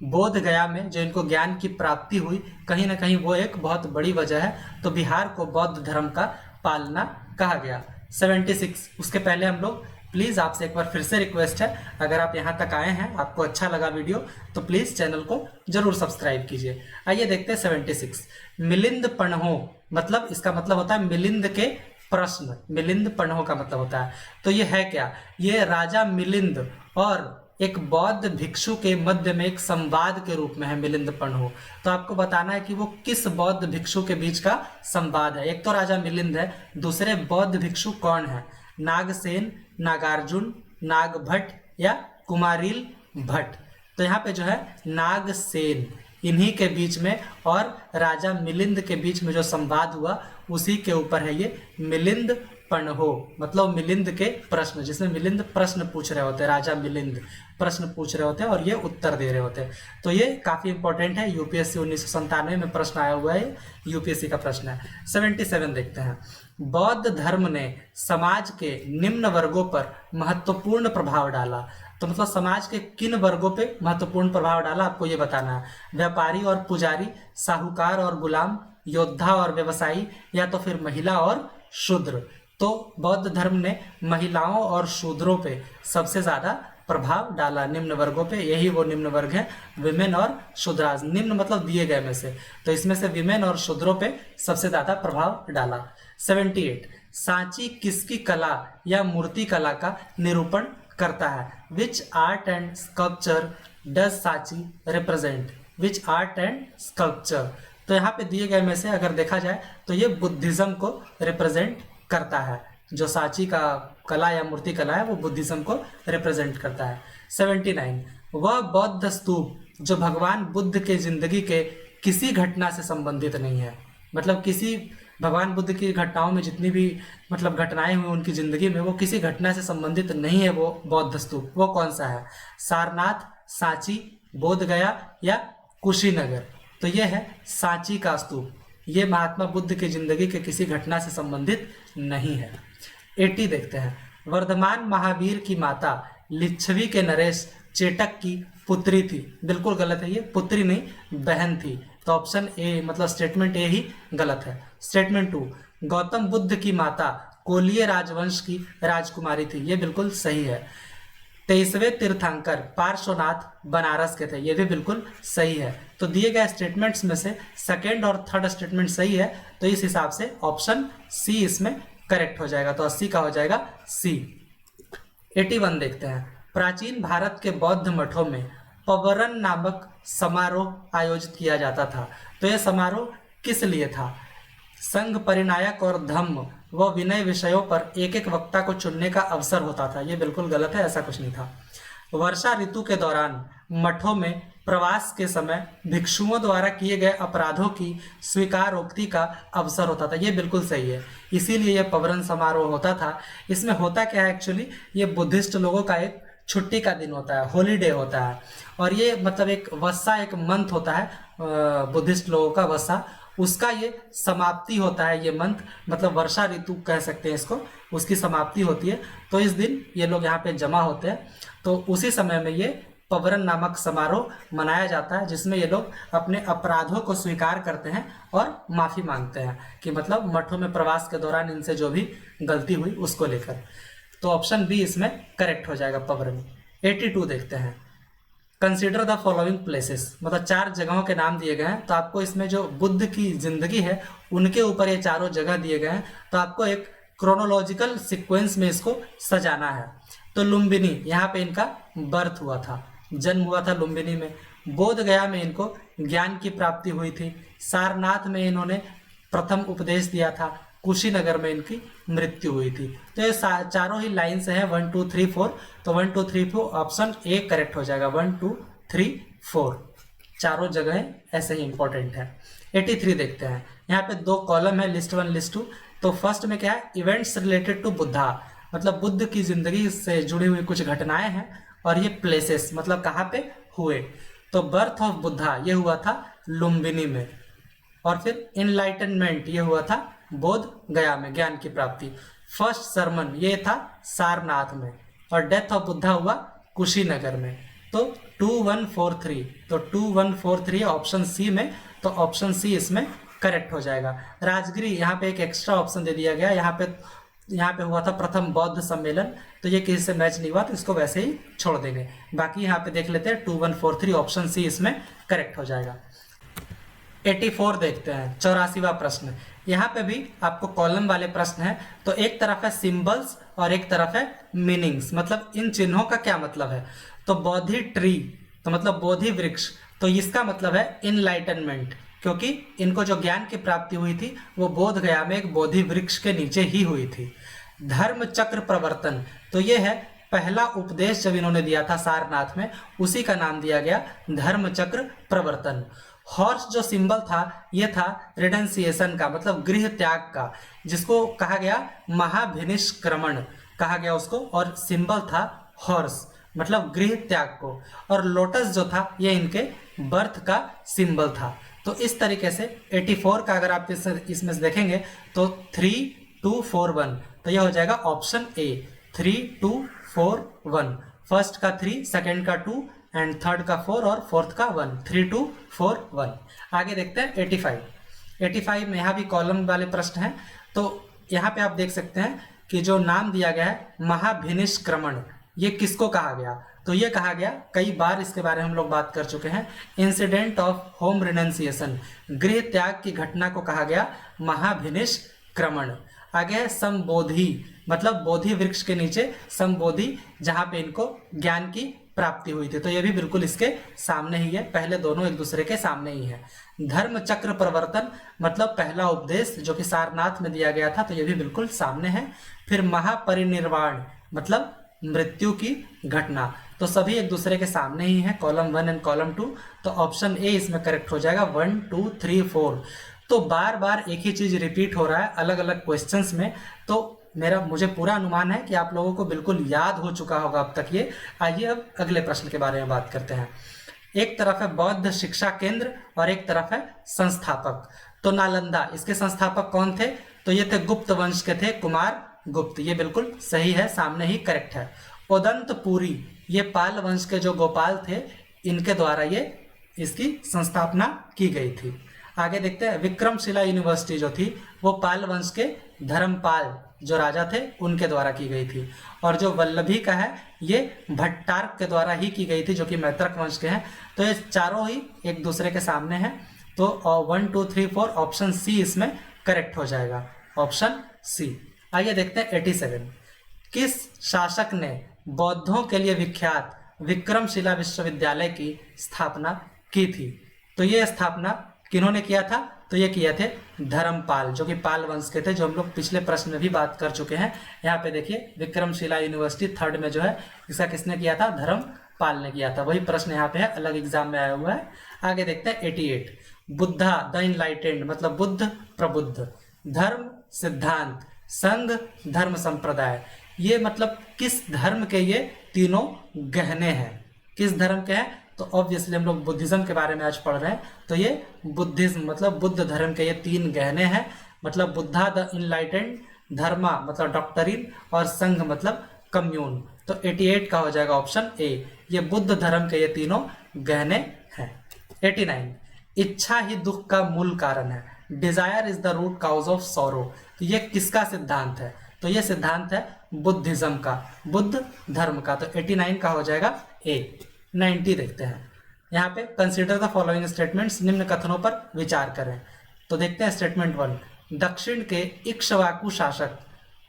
बोध गया में जो इनको ज्ञान की प्राप्ति हुई, कहीं ना कहीं वो एक बहुत बड़ी वजह है, तो बिहार को बौद्ध धर्म का पालना कहा गया। 76, उसके पहले हम लोग प्लीज़ आपसे एक बार फिर से रिक्वेस्ट है, अगर आप यहाँ तक आए हैं, आपको अच्छा लगा वीडियो, तो प्लीज़ चैनल को जरूर सब्सक्राइब कीजिए। आइए देखते हैं 76। मिलिंद पन्हो, मतलब इसका मतलब होता है मिलिंद के प्रश्न, मिलिंद पन्हो का मतलब होता है, तो ये है क्या? ये राजा मिलिंद और एक बौद्ध भिक्षु के मध्य में एक संवाद के रूप में है मिलिंद पन्हो। तो आपको बताना है कि वो किस बौद्ध भिक्षु के बीच का संवाद है। एक तो राजा मिलिंद है, दूसरे बौद्ध भिक्षु कौन है? नागसेन, नागार्जुन, नागभट्ट या कुमारिल भट्ट। तो यहाँ पे जो है नागसेन, इन्हीं के बीच में और राजा मिलिंद के बीच में जो संवाद हुआ उसी के ऊपर है ये मिलिंद पन्हो, मतलब मिलिंद के प्रश्न, जिसमें मिलिंद प्रश्न पूछ रहे होते हैं, राजा मिलिंद प्रश्न पूछ रहे होते हैं और ये उत्तर दे रहे होते हैं। तो ये काफ़ी इंपॉर्टेंट है, यूपीएससी 1997 में प्रश्न आया हुआ है, यूपीएससी का प्रश्न है। 77 देखते हैं। बौद्ध धर्म ने समाज के निम्न वर्गों पर महत्वपूर्ण प्रभाव डाला, तो मतलब समाज के किन वर्गों पे महत्वपूर्ण प्रभाव डाला आपको ये बताना है। व्यापारी और पुजारी, साहूकार और गुलाम, योद्धा और व्यवसायी, या तो फिर महिला और शूद्र। तो बौद्ध धर्म ने महिलाओं और शूद्रों पे सबसे ज़्यादा प्रभाव डाला, निम्न वर्गों पे, यही वो निम्न वर्ग है, विमेन और शूद्राज। निम्न मतलब दिए गए में से, तो इसमें से विमेन और शूद्रों पे सबसे ज़्यादा प्रभाव डाला। 78, सांची किसकी कला या मूर्ति कला का निरूपण करता है? विच art and sculpture does Sanchi represent? Which art and sculpture, तो यहाँ पे दिए गए में से अगर देखा जाए तो ये बुद्धिज्म को रिप्रेजेंट करता है, जो सांची का कला या मूर्ति कला है वो बुद्धिज्म को रिप्रेजेंट करता है। 79, वह बौद्ध स्तूप जो भगवान बुद्ध के जिंदगी के किसी घटना से संबंधित नहीं है, मतलब किसी भगवान बुद्ध की घटनाओं में जितनी भी मतलब घटनाएं हुई उनकी जिंदगी में, वो किसी घटना से संबंधित नहीं है वो बौद्ध स्तूप, वो कौन सा है? सारनाथ, सांची, बोध गया या कुशीनगर? तो ये है सांची का स्तूप, ये महात्मा बुद्ध की जिंदगी के किसी घटना से संबंधित नहीं है। 80 देखते हैं। वर्धमान महावीर की माता लिच्छवी के नरेश चेटक की पुत्री थी, बिल्कुल गलत है, ये पुत्री नहीं बहन थी, तो ऑप्शन ए मतलब स्टेटमेंट ए ही गलत है। स्टेटमेंट 2, गौतम बुद्ध की माता कोलीय राजवंश की राजकुमारी थी, ये बिल्कुल सही है। 23वें तीर्थंकर पार्श्वनाथ बनारस के थे, ये भी बिल्कुल सही है। तो दिए गए स्टेटमेंट्स में से सेकेंड और थर्ड स्टेटमेंट सही है, तो इस हिसाब से ऑप्शन सी इसमें करेक्ट हो जाएगा, तो 80 का हो जाएगा सी। 81 देखते हैं। प्राचीन भारत के बौद्ध मठों में पवरन नामक समारोह आयोजित किया जाता था, तो यह समारोह किस लिए था? संघ परिनायक और धम्म व विनय विषयों पर एक एक वक्ता को चुनने का अवसर होता था, ये बिल्कुल गलत है, ऐसा कुछ नहीं था। वर्षा ऋतु के दौरान मठों में प्रवास के समय भिक्षुओं द्वारा किए गए अपराधों की स्वीकारोक्ति का अवसर होता था। ये बिल्कुल सही है, इसीलिए यह पवरन समारोह होता था। इसमें होता क्या है एक्चुअली, ये बुद्धिस्ट लोगों का एक छुट्टी का दिन होता है, हॉलीडे होता है, और ये मतलब एक वस्सा, एक मंथ होता है बुद्धिस्ट लोगों का वस्सा, उसका ये समाप्ति होता है। ये मंथ मतलब वर्षा ऋतु कह सकते हैं इसको, उसकी समाप्ति होती है। तो इस दिन ये लोग यहाँ पे जमा होते हैं, तो उसी समय में ये पवरन नामक समारोह मनाया जाता है, जिसमें ये लोग अपने अपराधों को स्वीकार करते हैं और माफ़ी मांगते हैं कि मतलब मठों में प्रवास के दौरान इनसे जो भी गलती हुई उसको लेकर। तो ऑप्शन बी इसमें करेक्ट हो जाएगा, पवरन। 82 देखते हैं। कंसिडर द फॉलोइंग प्लेसेस, मतलब 4 जगहों के नाम दिए गए हैं, तो आपको इसमें जो बुद्ध की जिंदगी है उनके ऊपर ये चारों जगह दिए गए हैं, तो आपको एक क्रोनोलॉजिकल सीक्वेंस में इसको सजाना है। तो लुम्बिनी, यहाँ पे इनका बर्थ हुआ था, जन्म हुआ था लुम्बिनी में। बोध गया में इनको ज्ञान की प्राप्ति हुई थी। सारनाथ में इन्होंने प्रथम उपदेश दिया था। कुशीनगर में इनकी मृत्यु हुई थी। तो ये चारों ही लाइन्स हैं 1 2 3 4, तो 1 2 3 4 ऑप्शन ए करेक्ट हो जाएगा। 1 2 3 4 चारों जगह ऐसे ही इंपॉर्टेंट है। 83 देखते हैं। यहाँ पे 2 कॉलम है, लिस्ट 1 लिस्ट 2। तो फर्स्ट में क्या है, इवेंट्स रिलेटेड टू बुद्धा, मतलब बुद्ध की जिंदगी से जुड़ी हुई कुछ घटनाएं हैं, और ये प्लेसेस मतलब कहाँ पे हुए। तो बर्थ ऑफ बुद्धा ये हुआ था लुम्बिनी में, और फिर इनलाइटनमेंट ये हुआ था बोध गया में, ज्ञान की प्राप्ति। फर्स्ट सरमन ये था सारनाथ में, और डेथ ऑफ बुद्धा हुआ कुशीनगर में। तो 2143, तो 2143 ऑप्शन सी में, तो ऑप्शन सी इसमें करेक्ट हो जाएगा। राजगिरी, यहाँ पे एक एक्स्ट्रा ऑप्शन दे दिया गया, यहाँ पे हुआ था प्रथम बौद्ध सम्मेलन, तो ये किसी से मैच नहीं हुआ, तो इसको वैसे ही छोड़ देंगे। बाकी यहाँ पे देख लेते हैं 2143 ऑप्शन सी इसमें करेक्ट हो जाएगा। 84 देखते हैं, 84वां प्रश्न। यहाँ पे भी आपको कॉलम वाले प्रश्न हैं, तो एक तरफ है सिंबल्स और एक तरफ है मीनिंग्स, मतलब इन चिन्हों का क्या मतलब है। तो बोधि ट्री, तो मतलब बोधि वृक्ष, तो इसका मतलब है इनलाइटनमेंट, क्योंकि इनको जो ज्ञान की प्राप्ति हुई थी वो बोध गया में एक बोधि वृक्ष के नीचे ही हुई थी। धर्म चक्र प्रवर्तन, तो ये है पहला उपदेश जब इन्होंने दिया था सारनाथ में, उसी का नाम दिया गया धर्म चक्र प्रवर्तन। हॉर्स जो सिंबल था ये था रिडेंसिएशन का, मतलब गृह त्याग का, जिसको कहा गया महाभिनिष्क्रमण कहा गया उसको, और सिंबल था हॉर्स, मतलब गृह त्याग को। और लोटस जो था ये इनके बर्थ का सिंबल था। तो इस तरीके से 84 का अगर आप इसमें देखेंगे तो 3 2 4 1, तो यह हो जाएगा ऑप्शन ए 3 2 4 1। फर्स्ट का 3, सेकंड का 2 एंड थर्ड का 4 और फोर्थ का 1, 3 2 4 1। आगे देखते हैं 85 में यहाँ भी कॉलम वाले प्रश्न हैं। तो यहाँ पे आप देख सकते हैं कि जो नाम दिया गया है महाभिनिष्क्रमण, ये किसको कहा गया। तो ये कहा गया, कई बार इसके बारे में हम लोग बात कर चुके हैं, इंसिडेंट ऑफ होम रिनेंसिएशन, गृह त्याग की घटना को कहा गया महाभिनिष्क्रमण। आगे है संबोधि, मतलब बोधि वृक्ष के नीचे संबोधि, जहां पे इनको ज्ञान की प्राप्ति हुई थी। तो ये भी बिल्कुल इसके सामने ही है, पहले दोनों एक दूसरे के सामने ही है। धर्म चक्र प्रवर्तन, मतलब पहला उपदेश जो कि सारनाथ में दिया गया था, तो ये भी बिल्कुल सामने है। फिर महापरिनिर्वाण, मतलब मृत्यु की घटना, तो सभी एक दूसरे के सामने ही है, कॉलम 1 एंड कॉलम 2। तो ऑप्शन ए इसमें करेक्ट हो जाएगा 1 2 3 4। तो बार बार एक ही चीज रिपीट हो रहा है अलग अलग क्वेश्चंस में, तो मुझे पूरा अनुमान है कि आप लोगों को बिल्कुल याद हो चुका होगा अब तक ये। आइए अब अगले प्रश्न के बारे में बात करते हैं। एक तरफ है बौद्ध शिक्षा केंद्र और एक तरफ है संस्थापक। तो नालंदा, इसके संस्थापक कौन थे, तो ये थे गुप्त वंश के थे, कुमार गुप्त, ये बिल्कुल सही है, सामने ही करेक्ट है। उदंतपुरी, ये पाल वंश के जो गोपाल थे, इनके द्वारा ये इसकी संस्थापना की गई थी। आगे देखते हैं विक्रमशिला यूनिवर्सिटी जो थी वो पाल वंश के धर्मपाल जो राजा थे उनके द्वारा की गई थी। और जो वल्लभी का है ये भट्टार्क के द्वारा ही की गई थी, जो कि मैत्रक वंश के हैं। तो ये चारों ही एक दूसरे के सामने हैं। तो 1 2 3 4 ऑप्शन सी इसमें करेक्ट हो जाएगा, ऑप्शन सी। आइए देखते हैं 87। किस शासक ने बौद्धों के लिए विख्यात विक्रमशिला विश्वविद्यालय की स्थापना की थी। तो ये स्थापना किन्होंने किया था, तो ये किए थे धर्मपाल, जो कि पाल वंश के थे, जो हम लोग पिछले प्रश्न में भी बात कर चुके हैं। यहाँ पे देखिए विक्रमशिला यूनिवर्सिटी थर्ड में जो है इसका किसने किया था, धर्मपाल पाल ने किया था। वही प्रश्न यहाँ पे है, अलग एग्जाम में आया हुआ है। आगे देखते हैं 88, बुद्धा द इनलाइटेंड मतलब बुद्ध प्रबुद्ध, धर्म सिद्धांत, संघ धर्म संप्रदाय, ये मतलब किस धर्म के ये तीनों गहने हैं, किस धर्म के हैं? तो ऑब्वियसली हम लोग बुद्धिज्म के बारे में आज पढ़ रहे हैं, तो ये बुद्धिज्म मतलब बुद्ध धर्म के ये तीन गहने हैं। मतलब बुद्धा द इनलाइटेंड, धर्मा मतलब डॉक्टरीन, और संघ मतलब कम्यून। तो 88 का हो जाएगा ऑप्शन ए, ये बुद्ध धर्म के ये तीनों गहने हैं। 89, इच्छा ही दुख का मूल कारण है, desire is the root cause of sorrow, तो ये किसका सिद्धांत है? तो ये सिद्धांत है बुद्धिज्म का, बुद्ध धर्म का। तो 89 का हो जाएगा ए। 90 देखते हैं, यहाँ पे कंसीडर द फॉलोइंग स्टेटमेंट्स, निम्न कथनों पर विचार करें। तो देखते हैं स्टेटमेंट 1, दक्षिण के इक्ष्वाकु शासक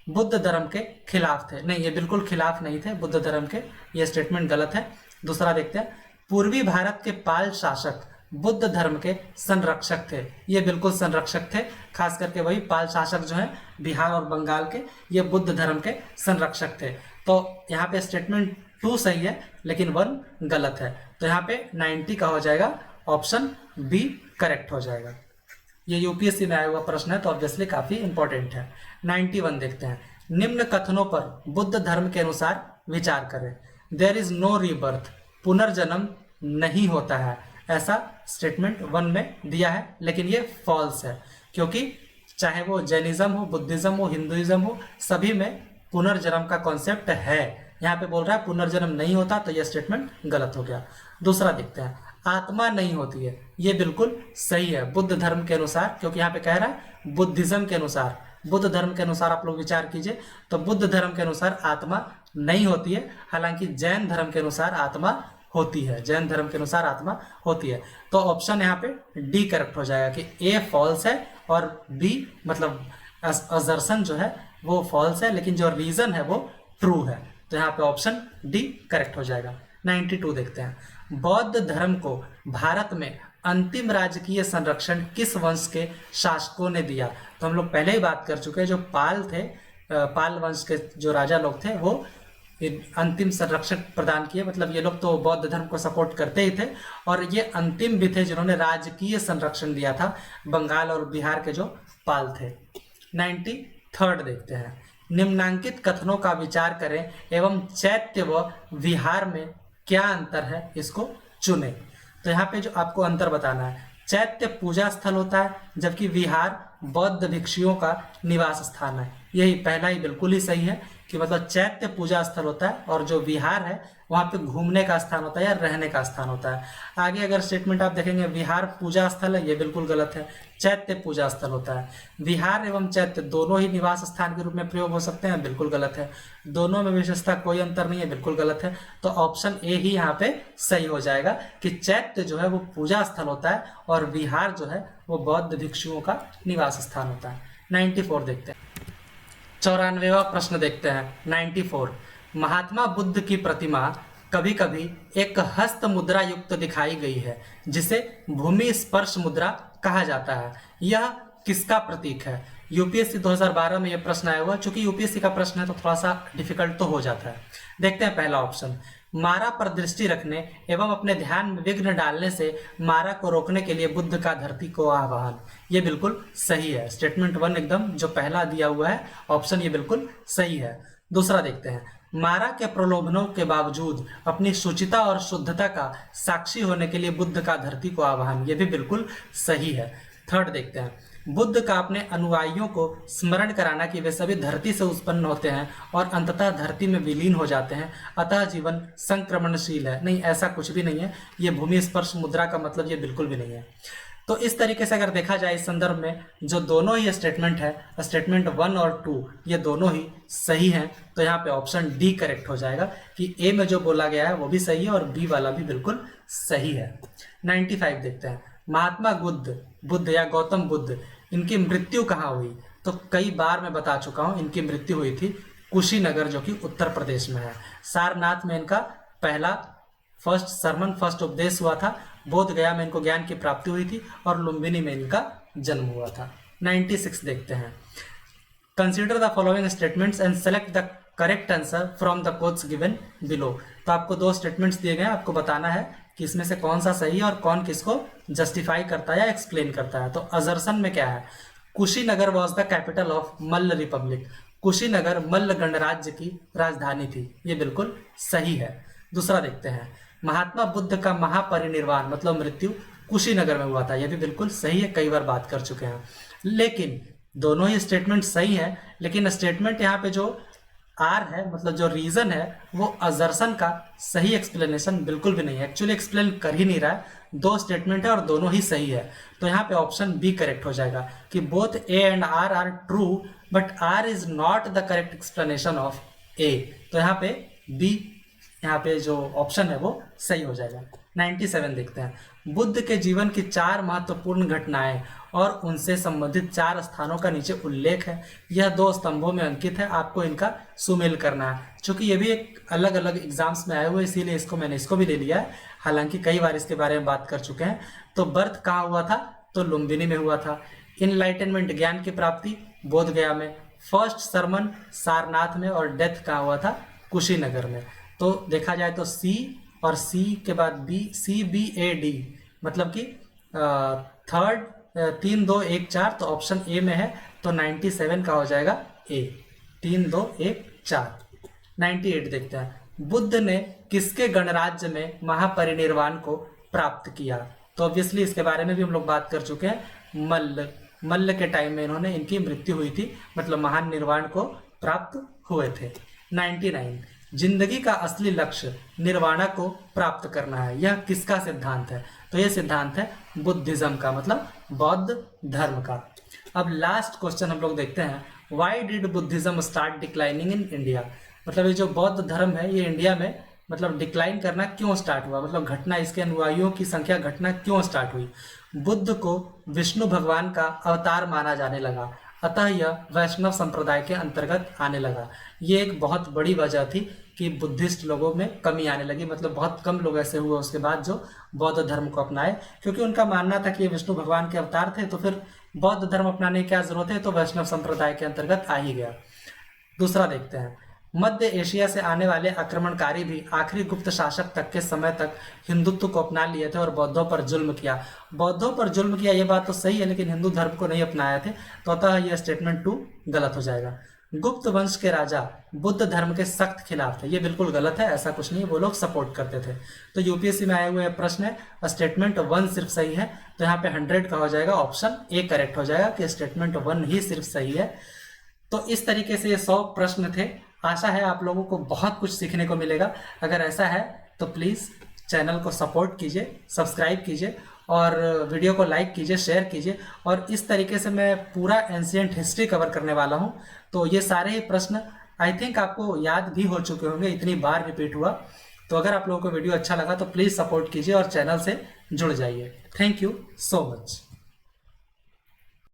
बुद्ध धर्म के खिलाफ थे। नहीं, ये बिल्कुल खिलाफ नहीं थे बुद्ध धर्म के, ये स्टेटमेंट गलत है। दूसरा देखते हैं, पूर्वी भारत के पाल शासक बुद्ध धर्म के संरक्षक थे, ये बिल्कुल संरक्षक थे, खास करके वही पाल शासक जो हैं बिहार और बंगाल के, ये बुद्ध धर्म के संरक्षक थे। तो यहाँ पे स्टेटमेंट 2 सही है, लेकिन 1 गलत है। तो यहाँ पे 90 का हो जाएगा ऑप्शन बी करेक्ट हो जाएगा। ये यूपीएससी में आया हुआ प्रश्न है, तो ऑब्वियसली काफी इंपॉर्टेंट है। 91 देखते हैं, निम्न कथनों पर बुद्ध धर्म के अनुसार विचार करें। देयर इज नो रीबर्थ, पुनर्जन्म नहीं होता है, ऐसा स्टेटमेंट 1 में दिया है, लेकिन ये फॉल्स है, क्योंकि चाहे वो जैनिज्म हो, बुद्धिज्म हो, हिंदुइज्म हो, सभी में पुनर्जन्म का कॉन्सेप्ट है। यहाँ पे बोल रहा है पुनर्जन्म नहीं होता, तो यह स्टेटमेंट गलत हो गया। दूसरा देखते हैं, आत्मा नहीं होती है, ये बिल्कुल सही है बुद्ध धर्म के अनुसार, क्योंकि यहाँ पे कह रहा है बुद्धिज्म के अनुसार, बुद्ध धर्म के अनुसार आप लोग विचार कीजिए, तो बुद्ध धर्म के अनुसार आत्मा नहीं होती है, हालांकि जैन धर्म के अनुसार आत्मा होती है, जैन धर्म के अनुसार आत्मा होती है। तो ऑप्शन यहाँ पे डी करेक्ट हो जाएगा कि ए फॉल्स है और बी मतलब असर्शन जो है वो फॉल्स है, लेकिन जो रीजन है वो ट्रू है। तो यहाँ पे ऑप्शन डी करेक्ट हो जाएगा। 92 देखते हैं, बौद्ध धर्म को भारत में अंतिम राजकीय संरक्षण किस वंश के शासकों ने दिया? तो हम लोग पहले ही बात कर चुके हैं, जो पाल थे, पाल वंश के जो राजा लोग थे, वो अंतिम संरक्षण प्रदान किए। मतलब ये लोग तो बौद्ध धर्म को सपोर्ट करते ही थे, और ये अंतिम भी थे जिन्होंने राजकीय संरक्षण दिया था बंगाल और बिहार के जो पाल थे। 93 देखते हैं, निम्नांकित कथनों का विचार करें एवं चैत्य व विहार में क्या अंतर है, इसको चुने। तो यहाँ पे जो आपको अंतर बताना है, चैत्य पूजा स्थल होता है, जबकि विहार बौद्ध भिक्षुओं का निवास स्थान है। यही पहला ही बिल्कुल ही सही है कि मतलब चैत्य पूजा स्थल होता है, और जो विहार है वहाँ पे घूमने का स्थान होता है या रहने का स्थान होता है। आगे अगर स्टेटमेंट आप देखेंगे, विहार पूजा स्थल है, ये बिल्कुल गलत है, चैत्य पूजा स्थल होता है। विहार एवं चैत्य दोनों ही निवास स्थान के रूप में प्रयोग हो सकते हैं, बिल्कुल गलत है। दोनों में विशेषता कोई अंतर नहीं है, बिल्कुल गलत है। तो ऑप्शन ए ही यहाँ पे सही हो जाएगा कि चैत्य जो है वो पूजा स्थल होता है, और विहार जो है वो बौद्ध भिक्षुओं का निवास स्थान होता है। 94 देखते हैं, 94वां प्रश्न देखते हैं। 94, महात्मा बुद्ध की प्रतिमा कभी कभी एक हस्त मुद्रा युक्त दिखाई गई है, जिसे भूमि स्पर्श मुद्रा कहा जाता है, यह किसका प्रतीक है? यूपीएससी 2012 में यह प्रश्न आया हुआ। चूंकि यूपीएससी का प्रश्न है तो थोड़ा सा डिफिकल्ट तो हो जाता है। देखते हैं पहला ऑप्शन, मारा पर दृष्टि रखने एवं अपने ध्यान में विघ्न डालने से मारा को रोकने के लिए बुद्ध का धरती को आह्वान, ये बिल्कुल सही है। स्टेटमेंट 1 एकदम जो पहला दिया हुआ है ऑप्शन, ये बिल्कुल सही है। दूसरा देखते हैं, मारा के प्रलोभनों के बावजूद अपनी शुचिता और शुद्धता का साक्षी होने के लिए बुद्ध का धरती को आह्वान, ये भी बिल्कुल सही है। थर्ड देखते हैं, बुद्ध का अपने अनुयायियों को स्मरण कराना कि वे सभी धरती से उत्पन्न होते हैं और अंततः धरती में विलीन हो जाते हैं, अतः जीवन संक्रमणशील है। नहीं, ऐसा कुछ भी नहीं है। ये भूमि स्पर्श मुद्रा का मतलब ये बिल्कुल भी नहीं है। तो इस तरीके से अगर देखा जाए इस संदर्भ में, जो दोनों ही स्टेटमेंट है, स्टेटमेंट 1 और 2, ये दोनों ही सही हैं। तो यहाँ पे ऑप्शन डी करेक्ट हो जाएगा कि ए में जो बोला गया है वो भी सही है और बी वाला भी बिल्कुल सही है। 95 देखते हैं, महात्मा बुद्ध या गौतम बुद्ध, इनकी मृत्यु कहाँ हुई? तो कई बार मैं बता चुका हूँ, इनकी मृत्यु हुई थी कुशीनगर, जो कि उत्तर प्रदेश में है। सारनाथ में इनका फर्स्ट उपदेश हुआ था, बोध गया में इनको ज्ञान की प्राप्ति हुई थी, और लुम्बिनी में इनका जन्म हुआ था। 96 देखते हैं, consider the following statements and select the correct answer from the quotes given below. तो आपको दो स्टेटमेंट्स दिए गए हैं, आपको बताना है कि इसमें से कौन सा सही है और कौन किसको जस्टिफाई करता है या एक्सप्लेन करता है। तो असर्शन में क्या है, Kushinagar was the capital of Malla republic. Kushinagar Malla गणराज्य की राजधानी थी, ये बिल्कुल सही है। दूसरा देखते हैं, महात्मा बुद्ध का महापरिनिर्वाण मतलब मृत्यु कुशीनगर में हुआ था, यह भी बिल्कुल सही है, कई बार बात कर चुके हैं। लेकिन दोनों ही स्टेटमेंट सही है, लेकिन स्टेटमेंट यहाँ पे जो आर है मतलब जो रीजन है वो असर्शन का सही एक्सप्लेनेशन बिल्कुल भी नहीं है, एक्चुअली एक्सप्लेन कर ही नहीं रहा है। दो स्टेटमेंट है और दोनों ही सही है, तो यहाँ पे ऑप्शन बी करेक्ट हो जाएगा कि both A and R true but R is not the correct explanation of A. तो यहाँ पे बी, यहाँ पे जो ऑप्शन है वो सही हो जाएगा। 97 देखते हैं, बुद्ध के जीवन की 4 महत्वपूर्ण घटनाएं और उनसे संबंधित 4 स्थानों का नीचे उल्लेख है। यह 2 स्तंभों में अंकित है, आपको इनका सुमेल करना है। चूंकि ये भी एक अलग अलग एग्जाम्स में आए हुए, इसीलिए मैंने इसको भी ले लिया है, हालांकि कई बार इसके बारे में बात कर चुके हैं। तो बर्थ कहाँ हुआ था, तो लुम्बिनी में हुआ था। इनलाइटनमेंट ज्ञान की प्राप्ति बोध गया में। फर्स्ट सरमन सारनाथ में, और डेथ कहाँ हुआ था, कुशीनगर में। तो देखा जाए तो सी और सी के बाद B, C B A D मतलब कि थर्ड 3 2 1 4, तो ऑप्शन ए में है, तो 97 का हो जाएगा ए, 3 2 1 4। 98 देखते हैं, बुद्ध ने किसके गणराज्य में महापरिनिर्वाण को प्राप्त किया। तो ऑब्वियसली इसके बारे में भी हम लोग बात कर चुके हैं, मल्ल के टाइम में इन्होंने इनकी मृत्यु हुई थी, मतलब महान निर्वाण को प्राप्त हुए थे। 99, जिंदगी का असली लक्ष्य निर्वाणा को प्राप्त करना है, यह किसका सिद्धांत है। तो यह सिद्धांत है बुद्धिज्म का, मतलब बौद्ध धर्म का। अब लास्ट क्वेश्चन हम लोग देखते हैं, why did Buddhism start declining in India. मतलब ये जो बौद्ध धर्म है ये इंडिया में मतलब डिक्लाइन करना क्यों स्टार्ट हुआ, मतलब घटना, इसके अनुयायियों की संख्या घटना क्यों स्टार्ट हुई। बुद्ध को विष्णु भगवान का अवतार माना जाने लगा, अतः यह वैष्णव संप्रदाय के अंतर्गत आने लगा। ये एक बहुत बड़ी वजह थी कि बुद्धिस्ट लोगों में कमी आने लगी, मतलब बहुत कम लोग ऐसे हुए उसके बाद जो बौद्ध धर्म को अपनाए, क्योंकि उनका मानना था कि ये विष्णु भगवान के अवतार थे, तो फिर बौद्ध धर्म अपनाने की क्या जरूरत है, तो वैष्णव संप्रदाय के अंतर्गत आ ही गया। दूसरा देखते हैं, मध्य एशिया से आने वाले आक्रमणकारी भी आखिरी गुप्त शासक तक के समय तक हिंदुत्व को अपना लिए थे और बौद्धों पर जुल्म किया। बौद्धों पर जुल्म किया ये बात तो सही है, लेकिन हिंदू धर्म को नहीं अपनाया थे, तो अतः यह स्टेटमेंट 2 गलत हो जाएगा। गुप्त वंश के राजा बुद्ध धर्म के सख्त खिलाफ थे, ये बिल्कुल गलत है, ऐसा कुछ नहीं, वो लोग सपोर्ट करते थे। तो यूपीएससी में आए हुए प्रश्न है, स्टेटमेंट 1 सिर्फ सही है, तो यहाँ पे 100 का हो जाएगा, ऑप्शन ए करेक्ट हो जाएगा कि स्टेटमेंट 1 ही सिर्फ सही है। तो इस तरीके से ये 100 प्रश्न थे। आशा है आप लोगों को बहुत कुछ सीखने को मिलेगा। अगर ऐसा है तो प्लीज़ चैनल को सपोर्ट कीजिए, सब्सक्राइब कीजिए और वीडियो को लाइक कीजिए, शेयर कीजिए। और इस तरीके से मैं पूरा एंशिएंट हिस्ट्री कवर करने वाला हूं, तो ये सारे ही प्रश्न आई थिंक आपको याद भी हो चुके होंगे, इतनी बार रिपीट हुआ। तो अगर आप लोगों को वीडियो अच्छा लगा तो प्लीज़ सपोर्ट कीजिए और चैनल से जुड़ जाइए। Thank you so much.